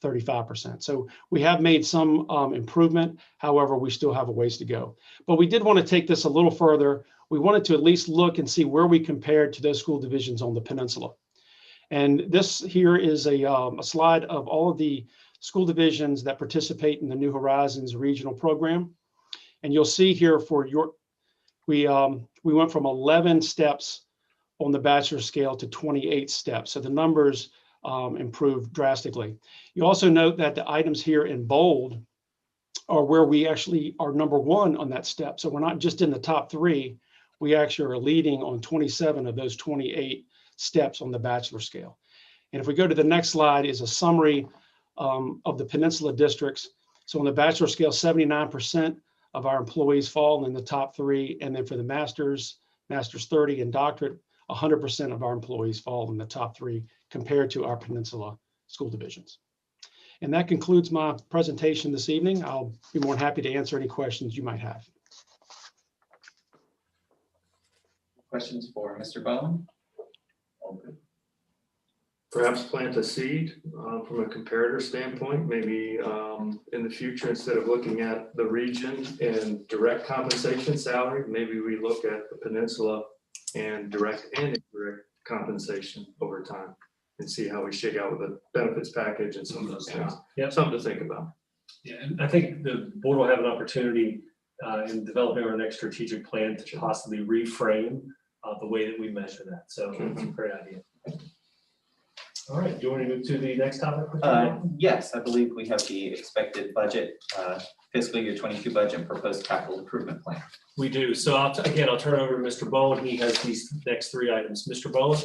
Speaker 11: 35%. So we have made some improvement. However, we still have a ways to go. But we did want to take this a little further. We wanted to at least look and see where we compared to those school divisions on the peninsula. And this here is a slide of all of the school divisions that participate in the New Horizons regional program. And you'll see here for we went from 11 steps on the bachelor scale to 28 steps. So the numbers improved drastically. You also note that the items here in bold are where we actually are number one on that step. So we're not just in the top three, we actually are leading on 27 of those 28 steps on the bachelor scale. And if we go to the next slide is a summary of the Peninsula districts. So on the bachelor scale, 79% of our employees fall in the top three. And then for the master's 30 and doctorate, 100% of our employees fall in the top three compared to our Peninsula school divisions. And that concludes my presentation this evening. I'll be more than happy to answer any questions you might have.
Speaker 3: Questions for Mr. Bowen?
Speaker 6: Perhaps plant a seed from a comparator standpoint, maybe in the future, instead of looking at the region and direct compensation salary, maybe we look at the peninsula and direct and indirect compensation over time and see how we shake out with the benefits package and some of those things.
Speaker 2: Yeah.
Speaker 6: Something to think about.
Speaker 2: Yeah, and I think the board will have an opportunity in developing our next strategic plan to possibly reframe the way that we measure that. So it's a great idea. All right, do you want to move to the next topic?
Speaker 3: Yes, I believe we have the expected budget, fiscal year 22 budget and proposed capital improvement plan.
Speaker 2: We do. So I'll turn it over to Mr. Bowen. He has these next three items. Mr. Bowen.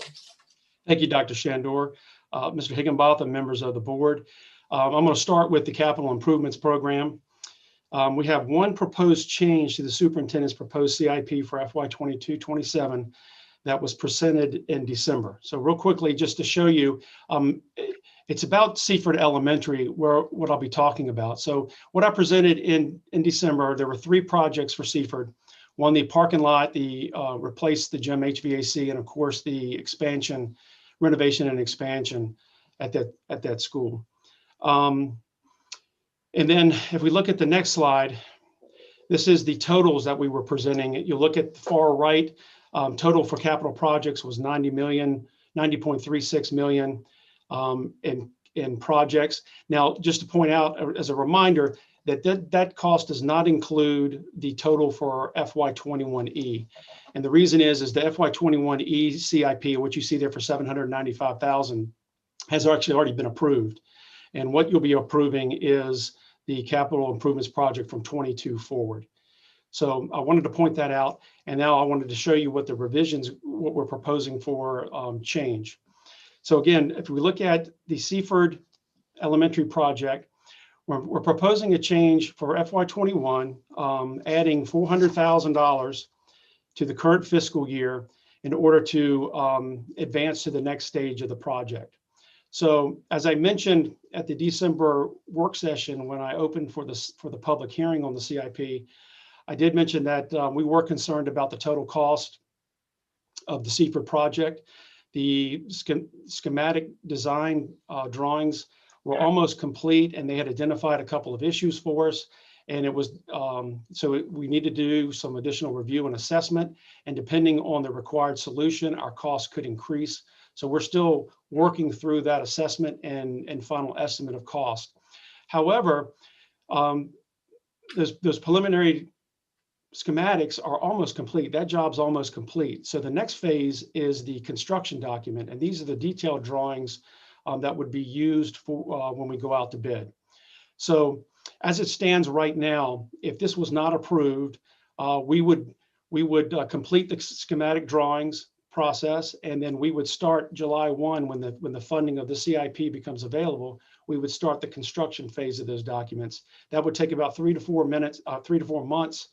Speaker 11: Thank you, Dr. Shandor. Mr. Higginbotham, members of the board. I'm going to start with the capital improvements program. We have one proposed change to the superintendent's proposed CIP for FY22-27 that was presented in December. So real quickly, just to show you, it's about Seaford Elementary, what I'll be talking about. So what I presented in December, there were three projects for Seaford. One, the parking lot, replace the gym HVAC, and of course the expansion, renovation and expansion at that school. And then if we look at the next slide, this is the totals that we were presenting. You look at the far right, total for capital projects was 90.36 million in projects. Now, just to point out as a reminder that cost does not include the total for FY21E. And the reason is the FY21E CIP, what you see there for 795,000, has actually already been approved. And what you'll be approving is the capital improvements project from 22 forward. So I wanted to point that out. And now I wanted to show you what the revisions, what we're proposing for change. So again, if we look at the Seaford Elementary project, we're proposing a change for FY21, adding $400,000 to the current fiscal year in order to advance to the next stage of the project. So as I mentioned at the December work session, when I opened for the public hearing on the CIP, I did mention that we were concerned about the total cost of the Seaford project. The schematic design drawings were almost complete, and they had identified a couple of issues for us. And it was, we need to do some additional review and assessment, and depending on the required solution, our costs could increase. So we're still working through that assessment and final estimate of cost. However, those preliminary schematics are almost complete. That job's almost complete. So the next phase is the construction document, and these are the detailed drawings that would be used for when we go out to bid. So as it stands right now, if this was not approved, we would complete the schematic drawings process, and then we would start July 1 when the funding of the CIP becomes available. We would start the construction phase of those documents. That would take about 3 to 4 months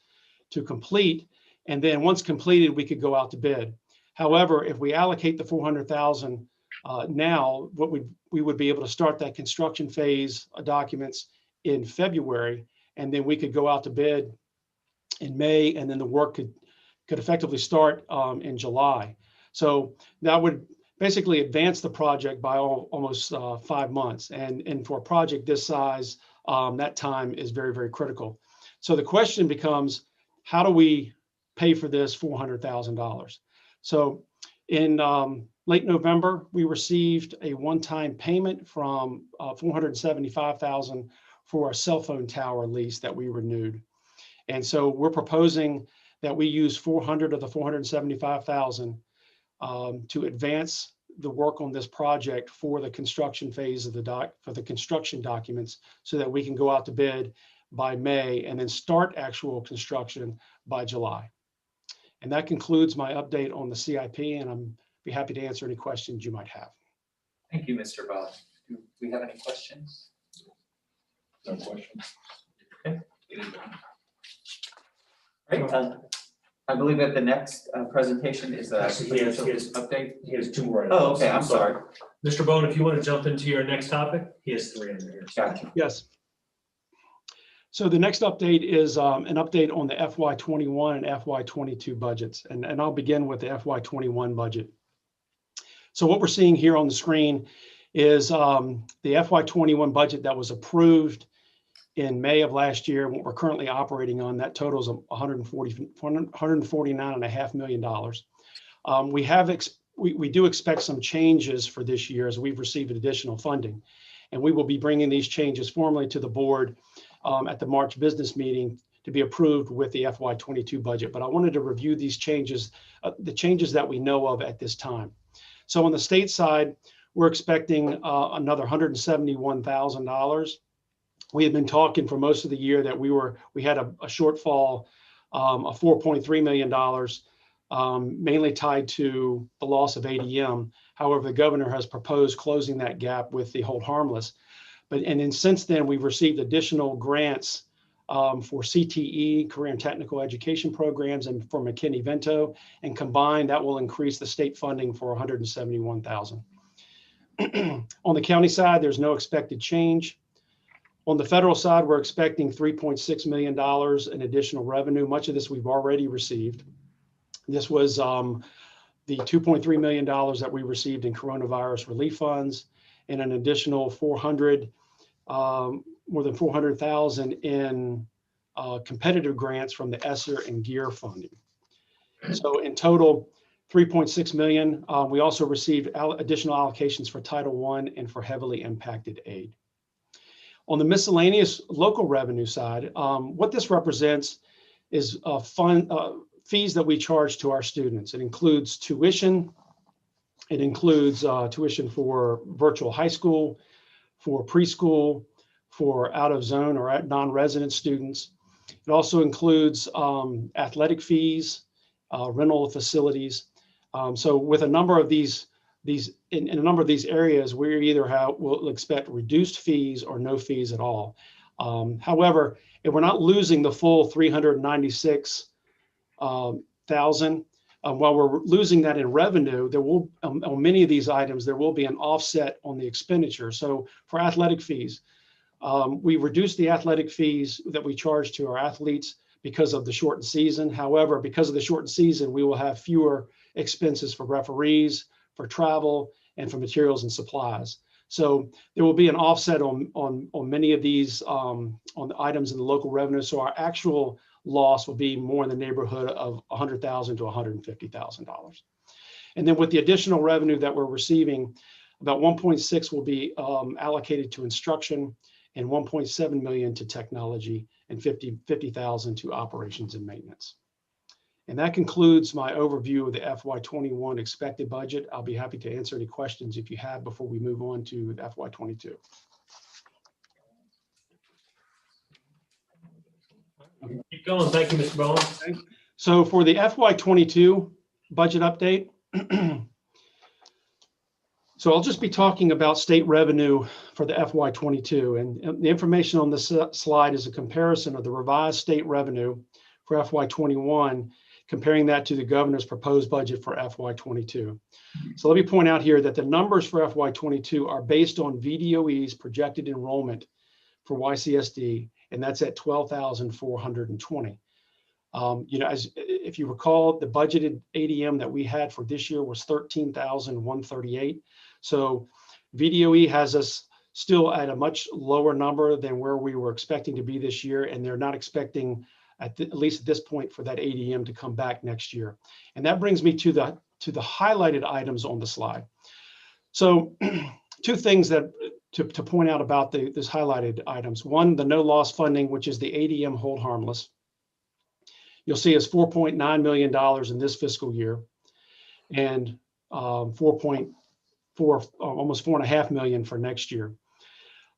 Speaker 11: to complete, and then once completed, we could go out to bid. However, if we allocate the $400,000 now, we would be able to start that construction phase documents in February, and then we could go out to bid in May, and then the work could effectively start in July. So that would basically advance the project by almost 5 months. And for a project this size, that time is very, very critical. So the question becomes, how do we pay for this $400,000? So in late November, we received a one-time payment from $475,000 for a cell phone tower lease that we renewed. And so we're proposing that we use $400 of the $475,000 to advance the work on this project for the construction phase of the construction documents, so that we can go out to bid by May and then start actual construction by July. And that concludes my update on the CIP, and I'm be happy to answer any questions you might have.
Speaker 3: Thank you, Mr. Bob. Do we have any questions?
Speaker 1: No questions.
Speaker 3: Okay. Right. I believe that the next presentation is a
Speaker 2: Actually, he has
Speaker 3: update.
Speaker 2: He has 2 more items.
Speaker 3: Oh, okay, I'm sorry.
Speaker 2: Mr. Bone, if you want to jump into your next topic, he has 3 in here.
Speaker 3: Gotcha.
Speaker 11: Yes. So the next update is an update on the FY21 and FY22 budgets. And I'll begin with the FY21 budget. So what we're seeing here on the screen is the FY21 budget that was approved in May of last year. What we're currently operating on, that totals $149.5 million. We do expect some changes for this year as we've received additional funding. And we will be bringing these changes formally to the board at the March business meeting to be approved with the FY22 budget. But I wanted to review these changes, the changes that we know of at this time. So on the state side, we're expecting another $171,000. We had been talking for most of the year that we had a shortfall of $4.3 million, mainly tied to the loss of ADM. However, the governor has proposed closing that gap with the hold harmless. And then since then, we've received additional grants for CTE, career and technical education programs, and for McKinney-Vento, and combined that will increase the state funding for $171,000. On the county side, there's no expected change. On the federal side, we're expecting $3.6 million in additional revenue. Much of this we've already received. This was the $2.3 million that we received in coronavirus relief funds, and an additional more than $400,000 in competitive grants from the ESSER and GEAR funding. So in total, $3.6 million. We also received additional allocations for Title I and for heavily impacted aid. On the miscellaneous local revenue side, what this represents is fees that we charge to our students. It includes tuition. It includes tuition for virtual high school, for preschool, for out-of-zone or non-resident students. It also includes athletic fees, rental of facilities. So with a number of these in a number of these areas, we either will expect reduced fees or no fees at all. However, if we're not losing the full $396,000, while we're losing that in revenue, there will, on many of these items, there will be an offset on the expenditure. So for athletic fees, we reduced the athletic fees that we charge to our athletes because of the shortened season. However, because of the shortened season, we will have fewer expenses for referees, for travel, and for materials and supplies. So there will be an offset on many of these on the items in the local revenue. So our actual loss will be more in the neighborhood of $100,000 to $150,000. And then with the additional revenue that we're receiving, about 1.6 will be allocated to instruction and 1.7 million to technology and 50,000 to operations and maintenance. And that concludes my overview of the FY21 expected budget. I'll be happy to answer any questions if you have before we move on to the FY22.
Speaker 2: Keep going. Thank you, Mr. Bowen.
Speaker 11: Okay. So for the FY22 budget update, so I'll just be talking about state revenue for the FY22, and the information on this slide is a comparison of the revised state revenue for FY21, comparing that to the governor's proposed budget for FY22. So let me point out here that the numbers for FY22 are based on VDOE's projected enrollment for YCSD, and that's at 12,420. As if you recall, the budgeted ADM that we had for this year was 13,138. So VDOE has us still at a much lower number than where we were expecting to be this year, and they're not expecting, at least at this point, for that ADM to come back next year. And that brings me to the highlighted items on the slide. So two things that to point out about this highlighted items. One, the no loss funding, which is the ADM hold harmless. You'll see is $4.9 million in this fiscal year, and almost $4.5 million for next year.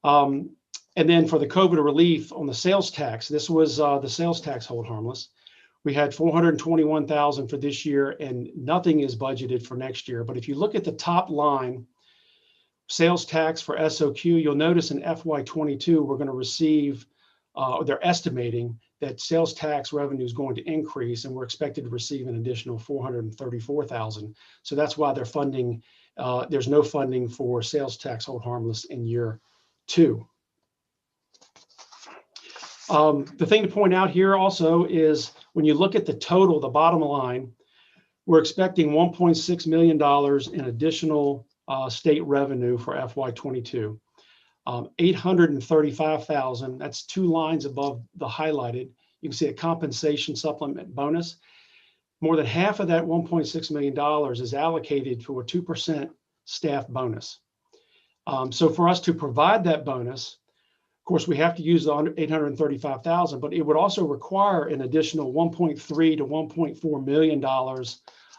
Speaker 11: And then for the COVID relief on the sales tax, this was the sales tax hold harmless. We had $421,000 for this year, and nothing is budgeted for next year. But if you look at the top line, sales tax for SOQ, you'll notice in FY22, we're going to receive, they're estimating that sales tax revenue is going to increase, and we're expected to receive an additional $434,000. So that's why they're funding, there's no funding for sales tax hold harmless in year 2. The thing to point out here also is when you look at the total, the bottom line, we're expecting $1.6 million in additional state revenue for FY22. 835,000, that's 2 lines above the highlighted. You can see a compensation supplement bonus. More than half of that $1.6 million is allocated for a 2% staff bonus. So for us to provide that bonus, of course, we have to use the 835,000, but it would also require an additional $1.3 to $1.4 million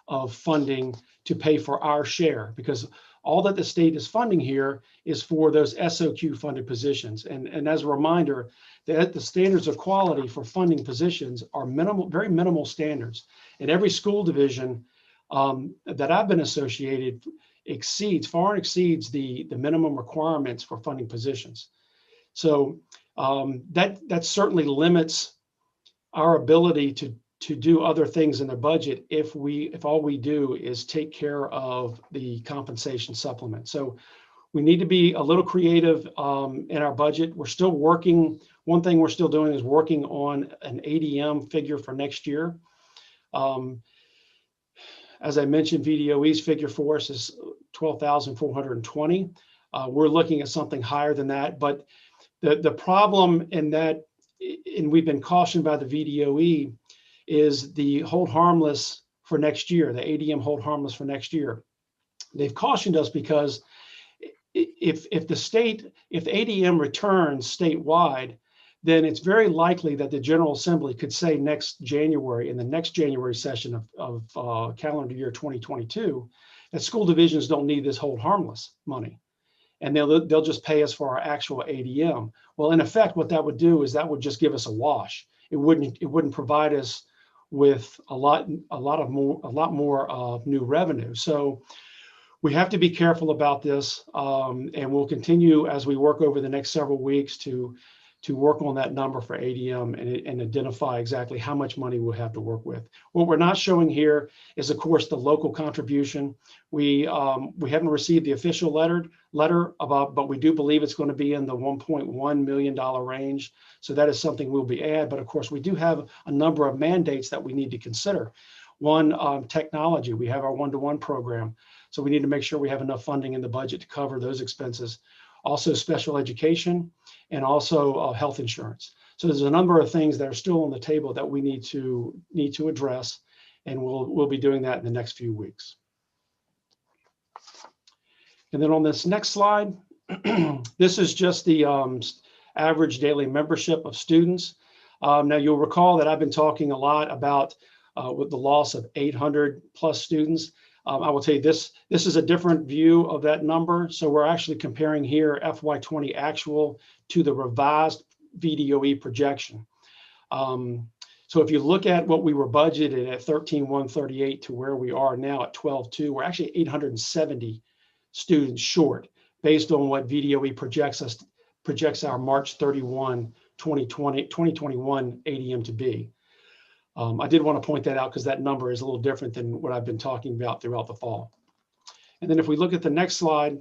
Speaker 11: of funding to pay for our share, because all that the state is funding here is for those SOQ funded positions. And as a reminder, that the standards of quality for funding positions are minimal, very minimal standards. And every school division that I've been associated far exceeds the minimum requirements for funding positions. So that certainly limits our ability to do other things in the budget if all we do is take care of the compensation supplement. So we need to be a little creative in our budget. We're still working. One thing we're still doing is working on an ADM figure for next year. As I mentioned, VDOE's figure for us is 12,420. We're looking at something higher than that, but the problem in that, and we've been cautioned by the VDOE, is the hold harmless for next year, the ADM hold harmless for next year. They've cautioned us because if ADM returns statewide, then it's very likely that the General Assembly could say next January, in the next January session of calendar year 2022, that school divisions don't need this hold harmless money, and they'll just pay us for our actual ADM. Well, in effect, what that would do is that would just give us a wash. It wouldn't provide us with a lot more new revenue. So we have to be careful about this, and we'll continue as we work over the next several weeks to to work on that number for ADM and identify exactly how much money we'll have to work with. What we're not showing here is, of course, the local contribution. We haven't received the official letter about, but we do believe it's going to be in the $1.1 million range. So that is something we'll be add. But of course, we do have a number of mandates that we need to consider. One, technology. We have our one-to-one program. So we need to make sure we have enough funding in the budget to cover those expenses. Also special education, and also health insurance. So there's a number of things that are still on the table that we need to address, and we'll be doing that in the next few weeks. And then on this next slide, this is just the average daily membership of students. Now you'll recall that I've been talking a lot about with the loss of 800 plus students. I will tell you this is a different view of that number. So we're actually comparing here FY20 actual to the revised VDOE projection. So if you look at what we were budgeted at 13,138 to where we are now at 12,2, we're actually 870 students short based on what VDOE projects our March 31, 2021 ADM to be. I did want to point that out because that number is a little different than what I've been talking about throughout the fall. And then if we look at the next slide,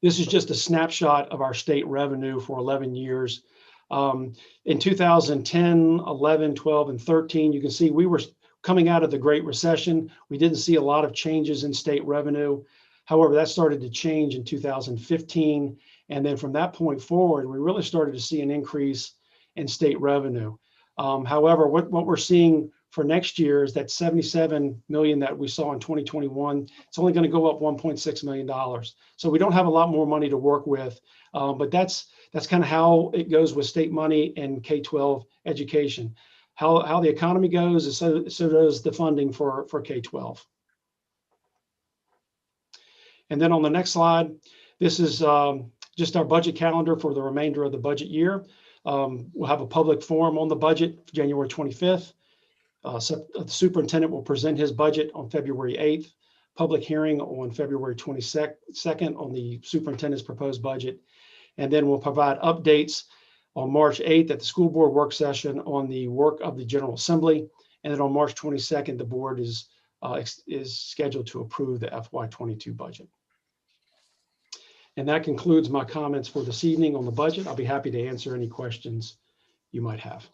Speaker 11: this is just a snapshot of our state revenue for 11 years. In 2010, 11, 12, and 13, you can see we were coming out of the Great Recession. We didn't see a lot of changes in state revenue. However, that started to change in 2015. And then from that point forward, we really started to see an increase in state revenue. However, what we're seeing for next year is that 77 million that we saw in 2021, it's only going to go up $1.6 million. So we don't have a lot more money to work with, but that's kind of how it goes with state money and K-12 education. How the economy goes, so does the funding for K-12. And then on the next slide, this is just our budget calendar for the remainder of the budget year. We'll have a public forum on the budget January 25th. The superintendent will present his budget on February 8th, public hearing on February 22nd on the superintendent's proposed budget. And then we'll provide updates on March 8th at the school board work session on the work of the General Assembly. And then on March 22nd, the board is scheduled to approve the FY22 budget. And that concludes my comments for this evening on the budget. I'll be happy to answer any questions you might have.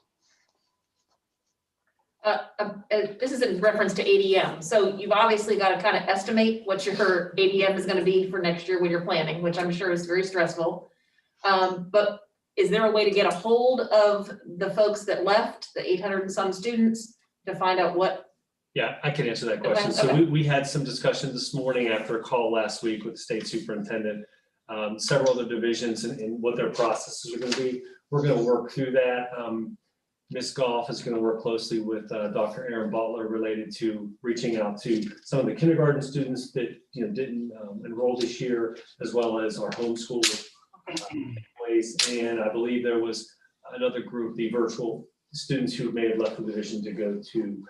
Speaker 5: This is in reference to ADM. So you've obviously got to kind of estimate what your ADM is going to be for next year when you're planning, which I'm sure is very stressful. But is there a way to get a hold of the folks that left, the 800 and some students, to find out what?
Speaker 2: Yeah, I can answer that question. So we had some discussion this morning after a call last week with the state superintendent, several other divisions and what their processes are going to be. We're going to work through that. Ms. Goff is going to work closely with Dr. Aaron Butler related to reaching out to some of the kindergarten students that didn't enroll this year, as well as our homeschool families. And I believe there was another group, the virtual students who may have left the division to go to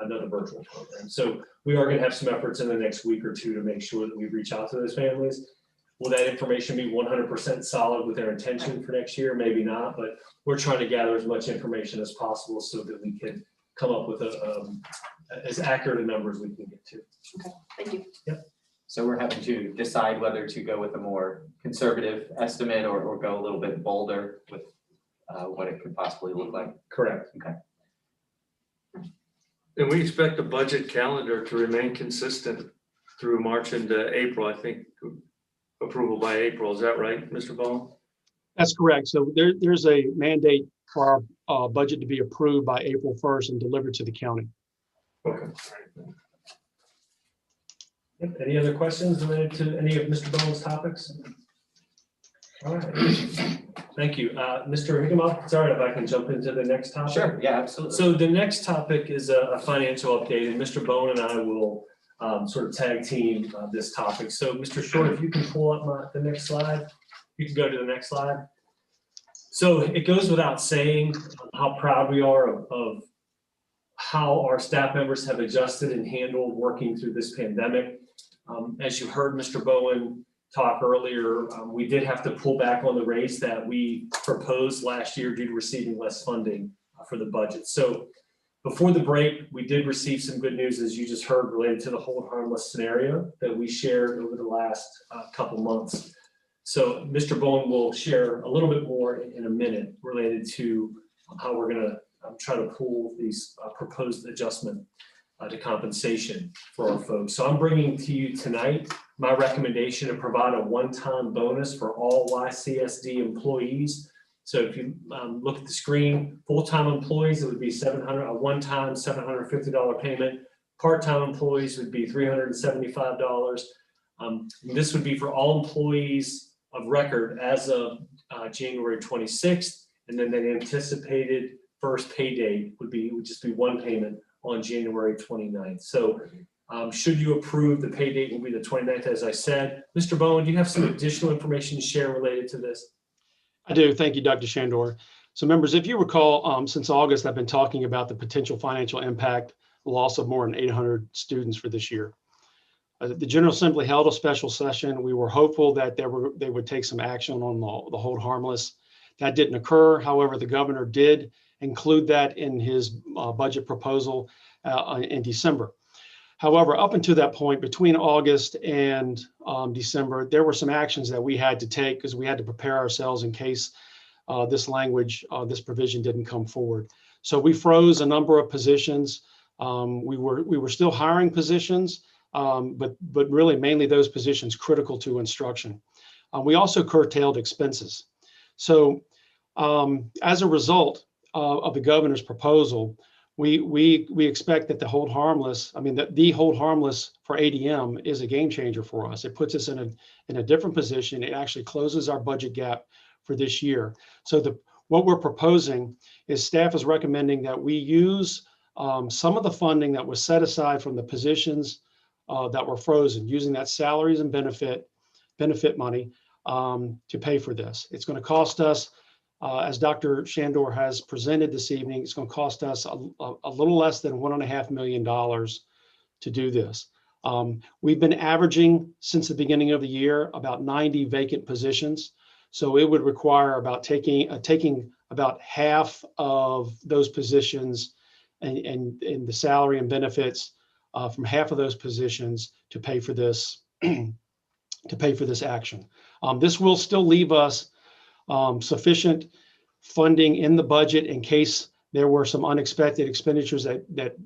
Speaker 2: another virtual program. So we are going to have some efforts in the next week or two to make sure that we reach out to those families. Will that information be 100% solid with their intention for next year? Maybe not, but we're trying to gather as much information as possible so that we can come up with as accurate a number as we can get to.
Speaker 5: Okay, thank you.
Speaker 2: Yep.
Speaker 3: So we're having to decide whether to go with a more conservative estimate or go a little bit bolder with what it could possibly look like.
Speaker 2: Correct.
Speaker 3: Okay.
Speaker 6: And we expect the budget calendar to remain consistent through March into April. I think approval by April. Is that right, Mr. Bowen?
Speaker 11: That's correct. So there's a mandate for our budget to be approved by April 1st and delivered to the county.
Speaker 6: Okay.
Speaker 2: Any other questions related to any of Mr. Bowen's topics? All right. Thank you. Mr. Higginbotham, sorry if I can jump into the next topic.
Speaker 3: Sure, yeah, absolutely.
Speaker 2: So the next topic is a financial update, and Mr. Bowen and I will sort of tag team this topic. So Mr. Short, if you can pull up the next slide, you can go to the next slide. So it goes without saying how proud we are of how our staff members have adjusted and handled working through this pandemic. As you heard Mr. Bowen talk earlier, we did have to pull back on the raise that we proposed last year due to receiving less funding for the budget. So before the break, we did receive some good news, as you just heard, related to the hold harmless scenario that we shared over the last couple months. So Mr. Bowen will share a little bit more in a minute related to how we're going to try to pull these proposed adjustment to compensation for our folks. So I'm bringing to you tonight my recommendation to provide a one-time bonus for all YCSD employees. So if you look at the screen, full-time employees, it would be a one-time $750 payment. Part-time employees would be $375. This would be for all employees of record as of January 26th, and then the anticipated first pay date would just be one payment on January 29th. So should you approve, the pay date will be the 29th, as I said. Mr. Bowen, do you have some additional information to share related to this?
Speaker 11: I do. Thank you, Dr. Shandor. So members, if you recall, since August, I've been talking about the potential financial impact, loss of more than 800 students for this year. The General Assembly held a special session. We were hopeful that they would take some action on the hold harmless. That didn't occur. However, the governor did include that in his budget proposal in December. However, up until that point, between August and December, there were some actions that we had to take because we had to prepare ourselves in case this language, this provision didn't come forward. So we froze a number of positions. We were still hiring positions, but really mainly those positions critical to instruction. We also curtailed expenses. So as a result of the governor's proposal, we expect that the hold harmless for ADM is a game changer for us. It puts us in a different position. It actually closes our budget gap for this year. So what we're proposing is staff is recommending that we use some of the funding that was set aside from the positions that were frozen, using that salaries and benefit money to pay for this. It's going to cost us, as Dr. Shandor has presented this evening, it's going to cost us a little less than $1.5 million to do this. We've been averaging since the beginning of the year about 90 vacant positions. So it would require about taking about half of those positions and the salary and benefits from half of those positions to pay for this action. This will still leave us sufficient funding in the budget in case there were some unexpected expenditures that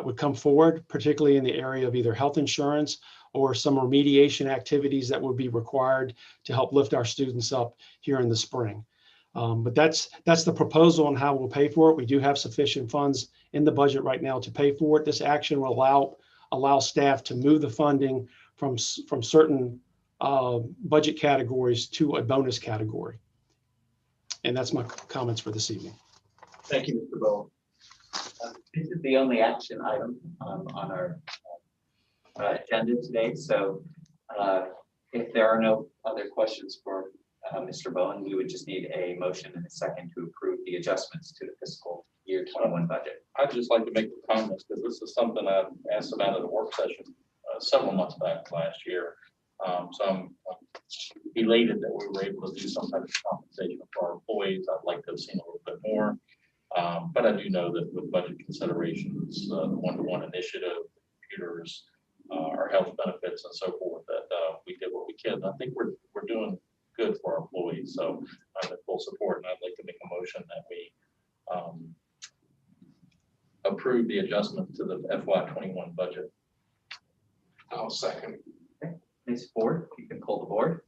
Speaker 11: would come forward, particularly in the area of either health insurance or some remediation activities that would be required to help lift our students up here in the spring. But that's the proposal on how we'll pay for it. We do have sufficient funds in the budget right now to pay for it. This action will allow staff to move the funding from certain budget categories to a bonus category. And that's my comments for this evening.
Speaker 2: Thank you, Mr. Bowen.
Speaker 3: This is the only action item on our agenda today. So if there are no other questions for Mr. Bowen, we would just need a motion and a second to approve the adjustments to the fiscal year 21 budget.
Speaker 1: I'd just like to make the comments because this is something I asked about at a work session several months back last year. So I'm elated that we were able to do some type of compensation for our employees. I'd like to have seen a little bit more. But I do know that with budget considerations, the one-to-one initiative, computers, our health benefits and so forth, that we did what we could. And I think we're doing good for our employees. So I'm in full support, and I'd like to make a motion that we approve the adjustment to the FY21 budget.
Speaker 8: I'll second.
Speaker 3: Ms. Ford, you can pull the board.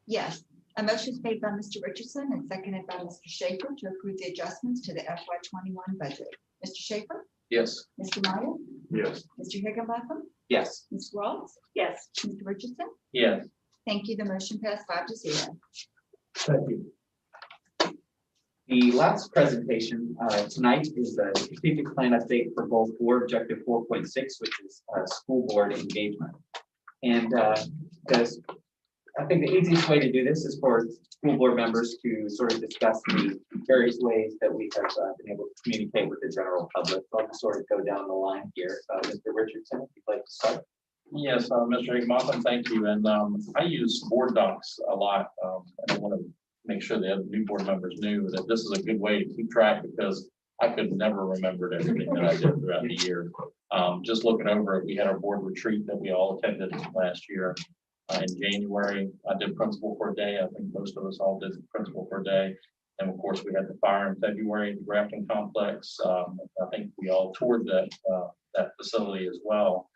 Speaker 4: Yes, a motion is made by Mr. Richardson and seconded by Mr. Schaefer to approve the adjustments to the FY21 budget. Mr. Schaefer?
Speaker 1: Yes.
Speaker 4: Mr. Meyer?
Speaker 6: Yes.
Speaker 4: Mr. Higginbotham?
Speaker 3: Yes.
Speaker 4: Ms. Rawls?
Speaker 5: Yes.
Speaker 4: Mr. Richardson?
Speaker 1: Yes.
Speaker 4: Thank you. The motion passed 5-0.
Speaker 2: Thank you.
Speaker 3: The last presentation tonight is the strategic plan update for both board objective 4.6, which is school board engagement. And I think the easiest way to do this is for school board members to sort of discuss the various ways that we have been able to communicate with the general public. So I'll just sort of go down the line here. Mr. Richardson, if you'd like to start.
Speaker 1: Yes, Mr. Higginbotham, thank you. And I use board docs a lot. And I want to make sure the other new board members knew that this is a good way to keep track because I could never remember everything that I did throughout the year. Just looking over it, we had our board retreat that we all attended last year in January. I did principal for a day. I think most of us all did principal for a day. And of course, we had the fire in February, the grafting complex. I think we all toured that facility as well.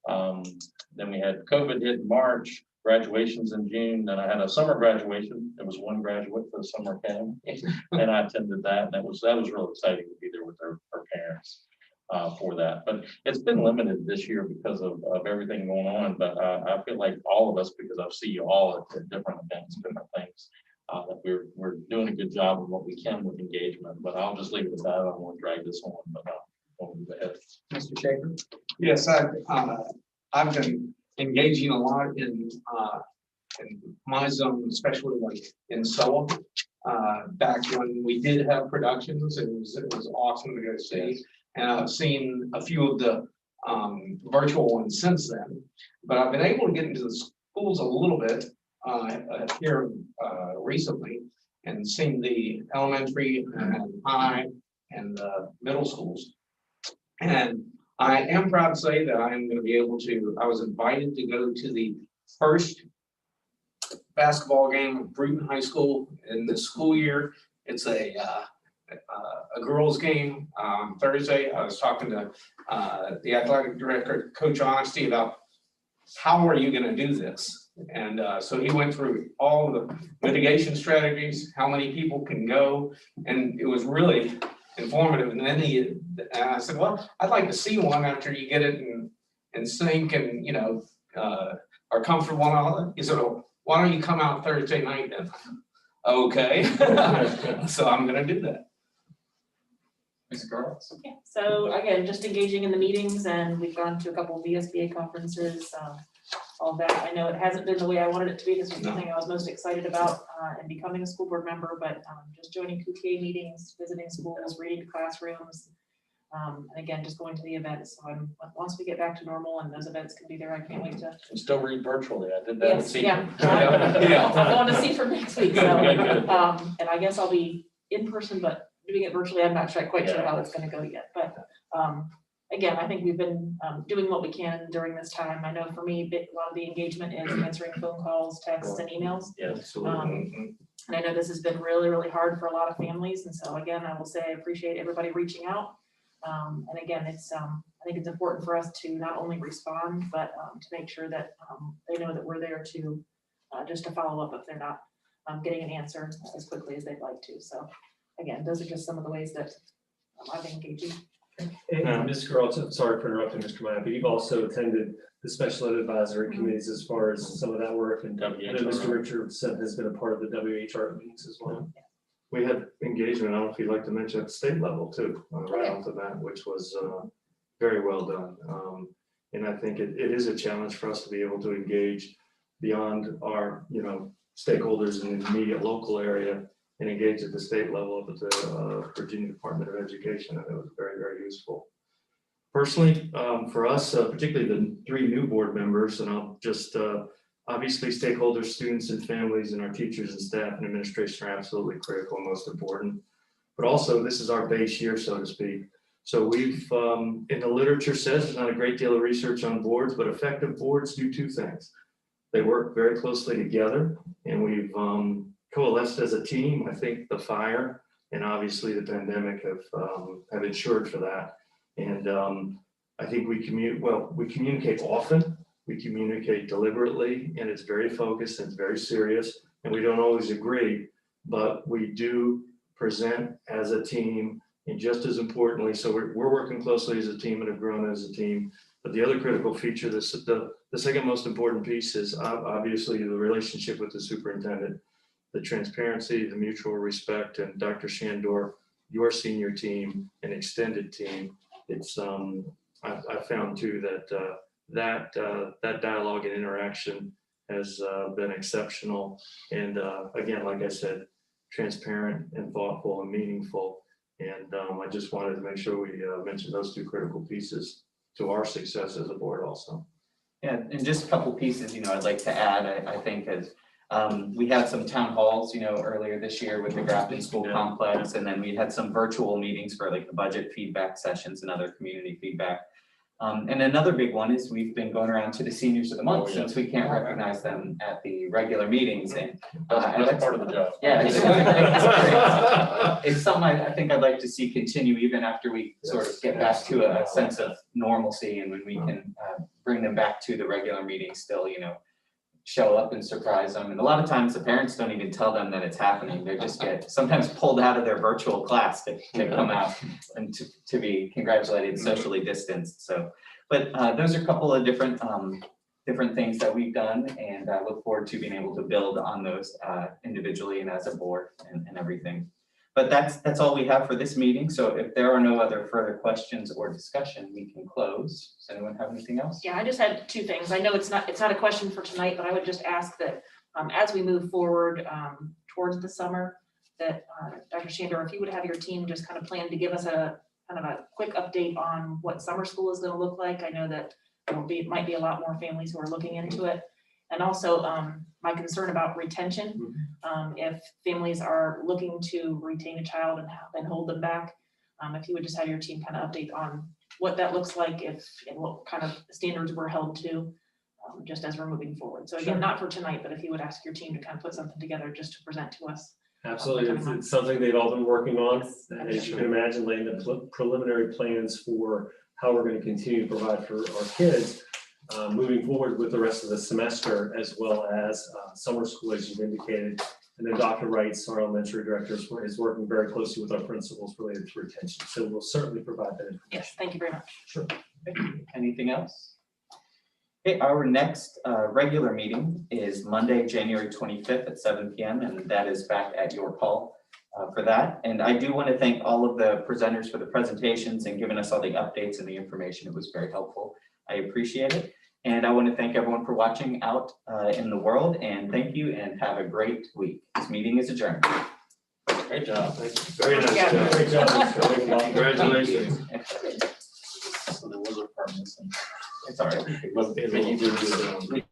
Speaker 1: Then we had COVID hit in March, graduations in June. Then I had a summer graduation. There was one graduate for the summer academy, and I attended that. And that was real exciting to be there with her parents for that. But it's been limited this year because of everything going on. But I feel like all of us, because I see you all at different events, different things, that we're doing a good job of what we can with engagement. But I'll just leave it at that. I don't want to drag this on, but I'll move ahead.
Speaker 8: Mr. Shaker? Yes, I've been engaging a lot in my zone, especially like in SOA. Back when we did have productions, it was awesome to go see. And I've seen a few of the virtual ones since then. But I've been able to get into the schools a little bit here recently and seen the elementary and high and middle schools. And I am proud to say that I am going to be able to, I was invited to go to the first basketball game of Bruton High School in this school year. It's a girls game on Thursday. I was talking to the athletic director, Coach Honesty, about how are you going to do this? And so he went through all the mitigation strategies, how many people can go, and it was really informative. And then I said, well, I'd like to see one after you get it in sync and, you know, are comfortable and all that. He said, well, why don't you come out Thursday night then? Okay. So I'm going to do that.
Speaker 3: Ms. Girls?
Speaker 5: Yeah, so again, just engaging in the meetings, and we've gone to a couple of VSBA conferences, all that. I know it hasn't been the way I wanted it to be. This was the thing I was most excited about in becoming a school board member, but just joining QTA meetings, visiting schools, reading to classrooms, and again, just going to the events. So once we get back to normal and those events can be there, I can't wait to.
Speaker 1: Still read virtually. I did that.
Speaker 5: Yes, yeah.
Speaker 1: Yeah.
Speaker 5: I'm going to see from next week. So, and I guess I'll be in person, but doing it virtually, I'm not quite sure how it's going to go yet. But again, I think we've been doing what we can during this time. I know for me, a lot of the engagement is answering phone calls, texts, and emails.
Speaker 1: Yeah, absolutely.
Speaker 5: And I know this has been really, really hard for a lot of families. And so again, I will say I appreciate everybody reaching out. And again, it's I think it's important for us to not only respond, but to make sure that they know that we're there to just to follow up if they're not getting an answer as quickly as they'd like to. So again, those are just some of the ways that I've been engaging.
Speaker 2: And Ms. Girl, sorry for interrupting, Mr. Meyer, but you've also attended the special ed advisory committees as far as some of that work. And I know Mr. Richardson has been a part of the WHR meetings as well.
Speaker 6: We had engagement, I don't know if you'd like to mention at the state level too, right off the bat, which was very well done. And I think it is a challenge for us to be able to engage beyond our, stakeholders in the immediate local area and engage at the state level of the Virginia Department of Education. And it was very, very useful. Personally, for us, particularly the 3 new board members, and I'll just, obviously stakeholders, students and families and our teachers and staff and administration are absolutely critical and most important. But also this is our base year, so to speak. So we've, in the literature says there's not a great deal of research on boards, but effective boards do 2 things. They work very closely together, and we've coalesced as a team. I think the fire and obviously the pandemic have ensured for that. And I think we communicate often, we communicate deliberately, and it's very focused and it's very serious. And we don't always agree, but we do present as a team. And just as importantly, so we're working closely as a team and have grown as a team. But the other critical feature, the second most important piece is obviously the relationship with the superintendent, the transparency, the mutual respect, and Dr. Shandor, your senior team and extended team. It's I found too that that dialogue and interaction has been exceptional. And again, like I said, transparent and thoughtful and meaningful. And I just wanted to make sure we mention those 2 critical pieces to our success as a board also.
Speaker 3: Yeah, and just a couple pieces, I'd like to add, I think is, we had some town halls, earlier this year with the Grafton School Complex, and then we had some virtual meetings for like the budget feedback sessions and other community feedback. And another big one is we've been going around to the seniors of the month, since we can't recognize them at the regular meetings, and
Speaker 1: That's part of the job.
Speaker 3: yeah, it's something I think I'd like to see continue even after we sort of get back to a sense of normalcy, and when we can bring them back to the regular meetings still, show up and surprise them. And a lot of times the parents don't even tell them that it's happening. They just get sometimes pulled out of their virtual class to come out and to be congratulated socially distanced. So, but those are a couple of different things that we've done, and I look forward to being able to build on those individually and as a board and everything. But that's all we have for this meeting. So if there are no other further questions or discussion, we can close. Does anyone have anything else?
Speaker 5: Yeah, I just had two things. I know it's not a question for tonight, but I would just ask that as we move forward towards the summer, that Dr. Shandor, if you would have your team just kind of plan to give us a kind of a quick update on what summer school is going to look like. I know that might be a lot more families who are looking into it. And also my concern about retention, if families are looking to retain a child and hold them back, if you would just have your team kind of update on what that looks like, and what kind of standards we're held to, just as we're moving forward. So again, not for tonight, but if you would ask your team to kind of put something together just to present to us.
Speaker 2: Absolutely, it's something they've all been working on. And as you can imagine, laying the preliminary plans for how we're going to continue to provide for our kids moving forward with the rest of the semester, as well as summer school, as you've indicated. And then Dr. Wrights, our elementary director, is working very closely with our principals related to retention. So we'll certainly provide that information.
Speaker 5: Yes, thank you very much.
Speaker 2: Sure.
Speaker 3: Anything else? Okay, our next regular meeting is Monday, January 25th at 7 p.m. and that is back at your call for that. And I do want to thank all of the presenters for the presentations and giving us all the updates and the information. It was very helpful. I appreciate it. And I want to thank everyone for watching out in the world, and thank you and have a great week. This meeting is adjourned.
Speaker 1: Great job.
Speaker 6: Very nice.
Speaker 5: Yeah.
Speaker 2: Great job, Mr. Lincoln.
Speaker 6: Congratulations.
Speaker 1: So there was a part missing.
Speaker 3: It's all right.
Speaker 1: But you did.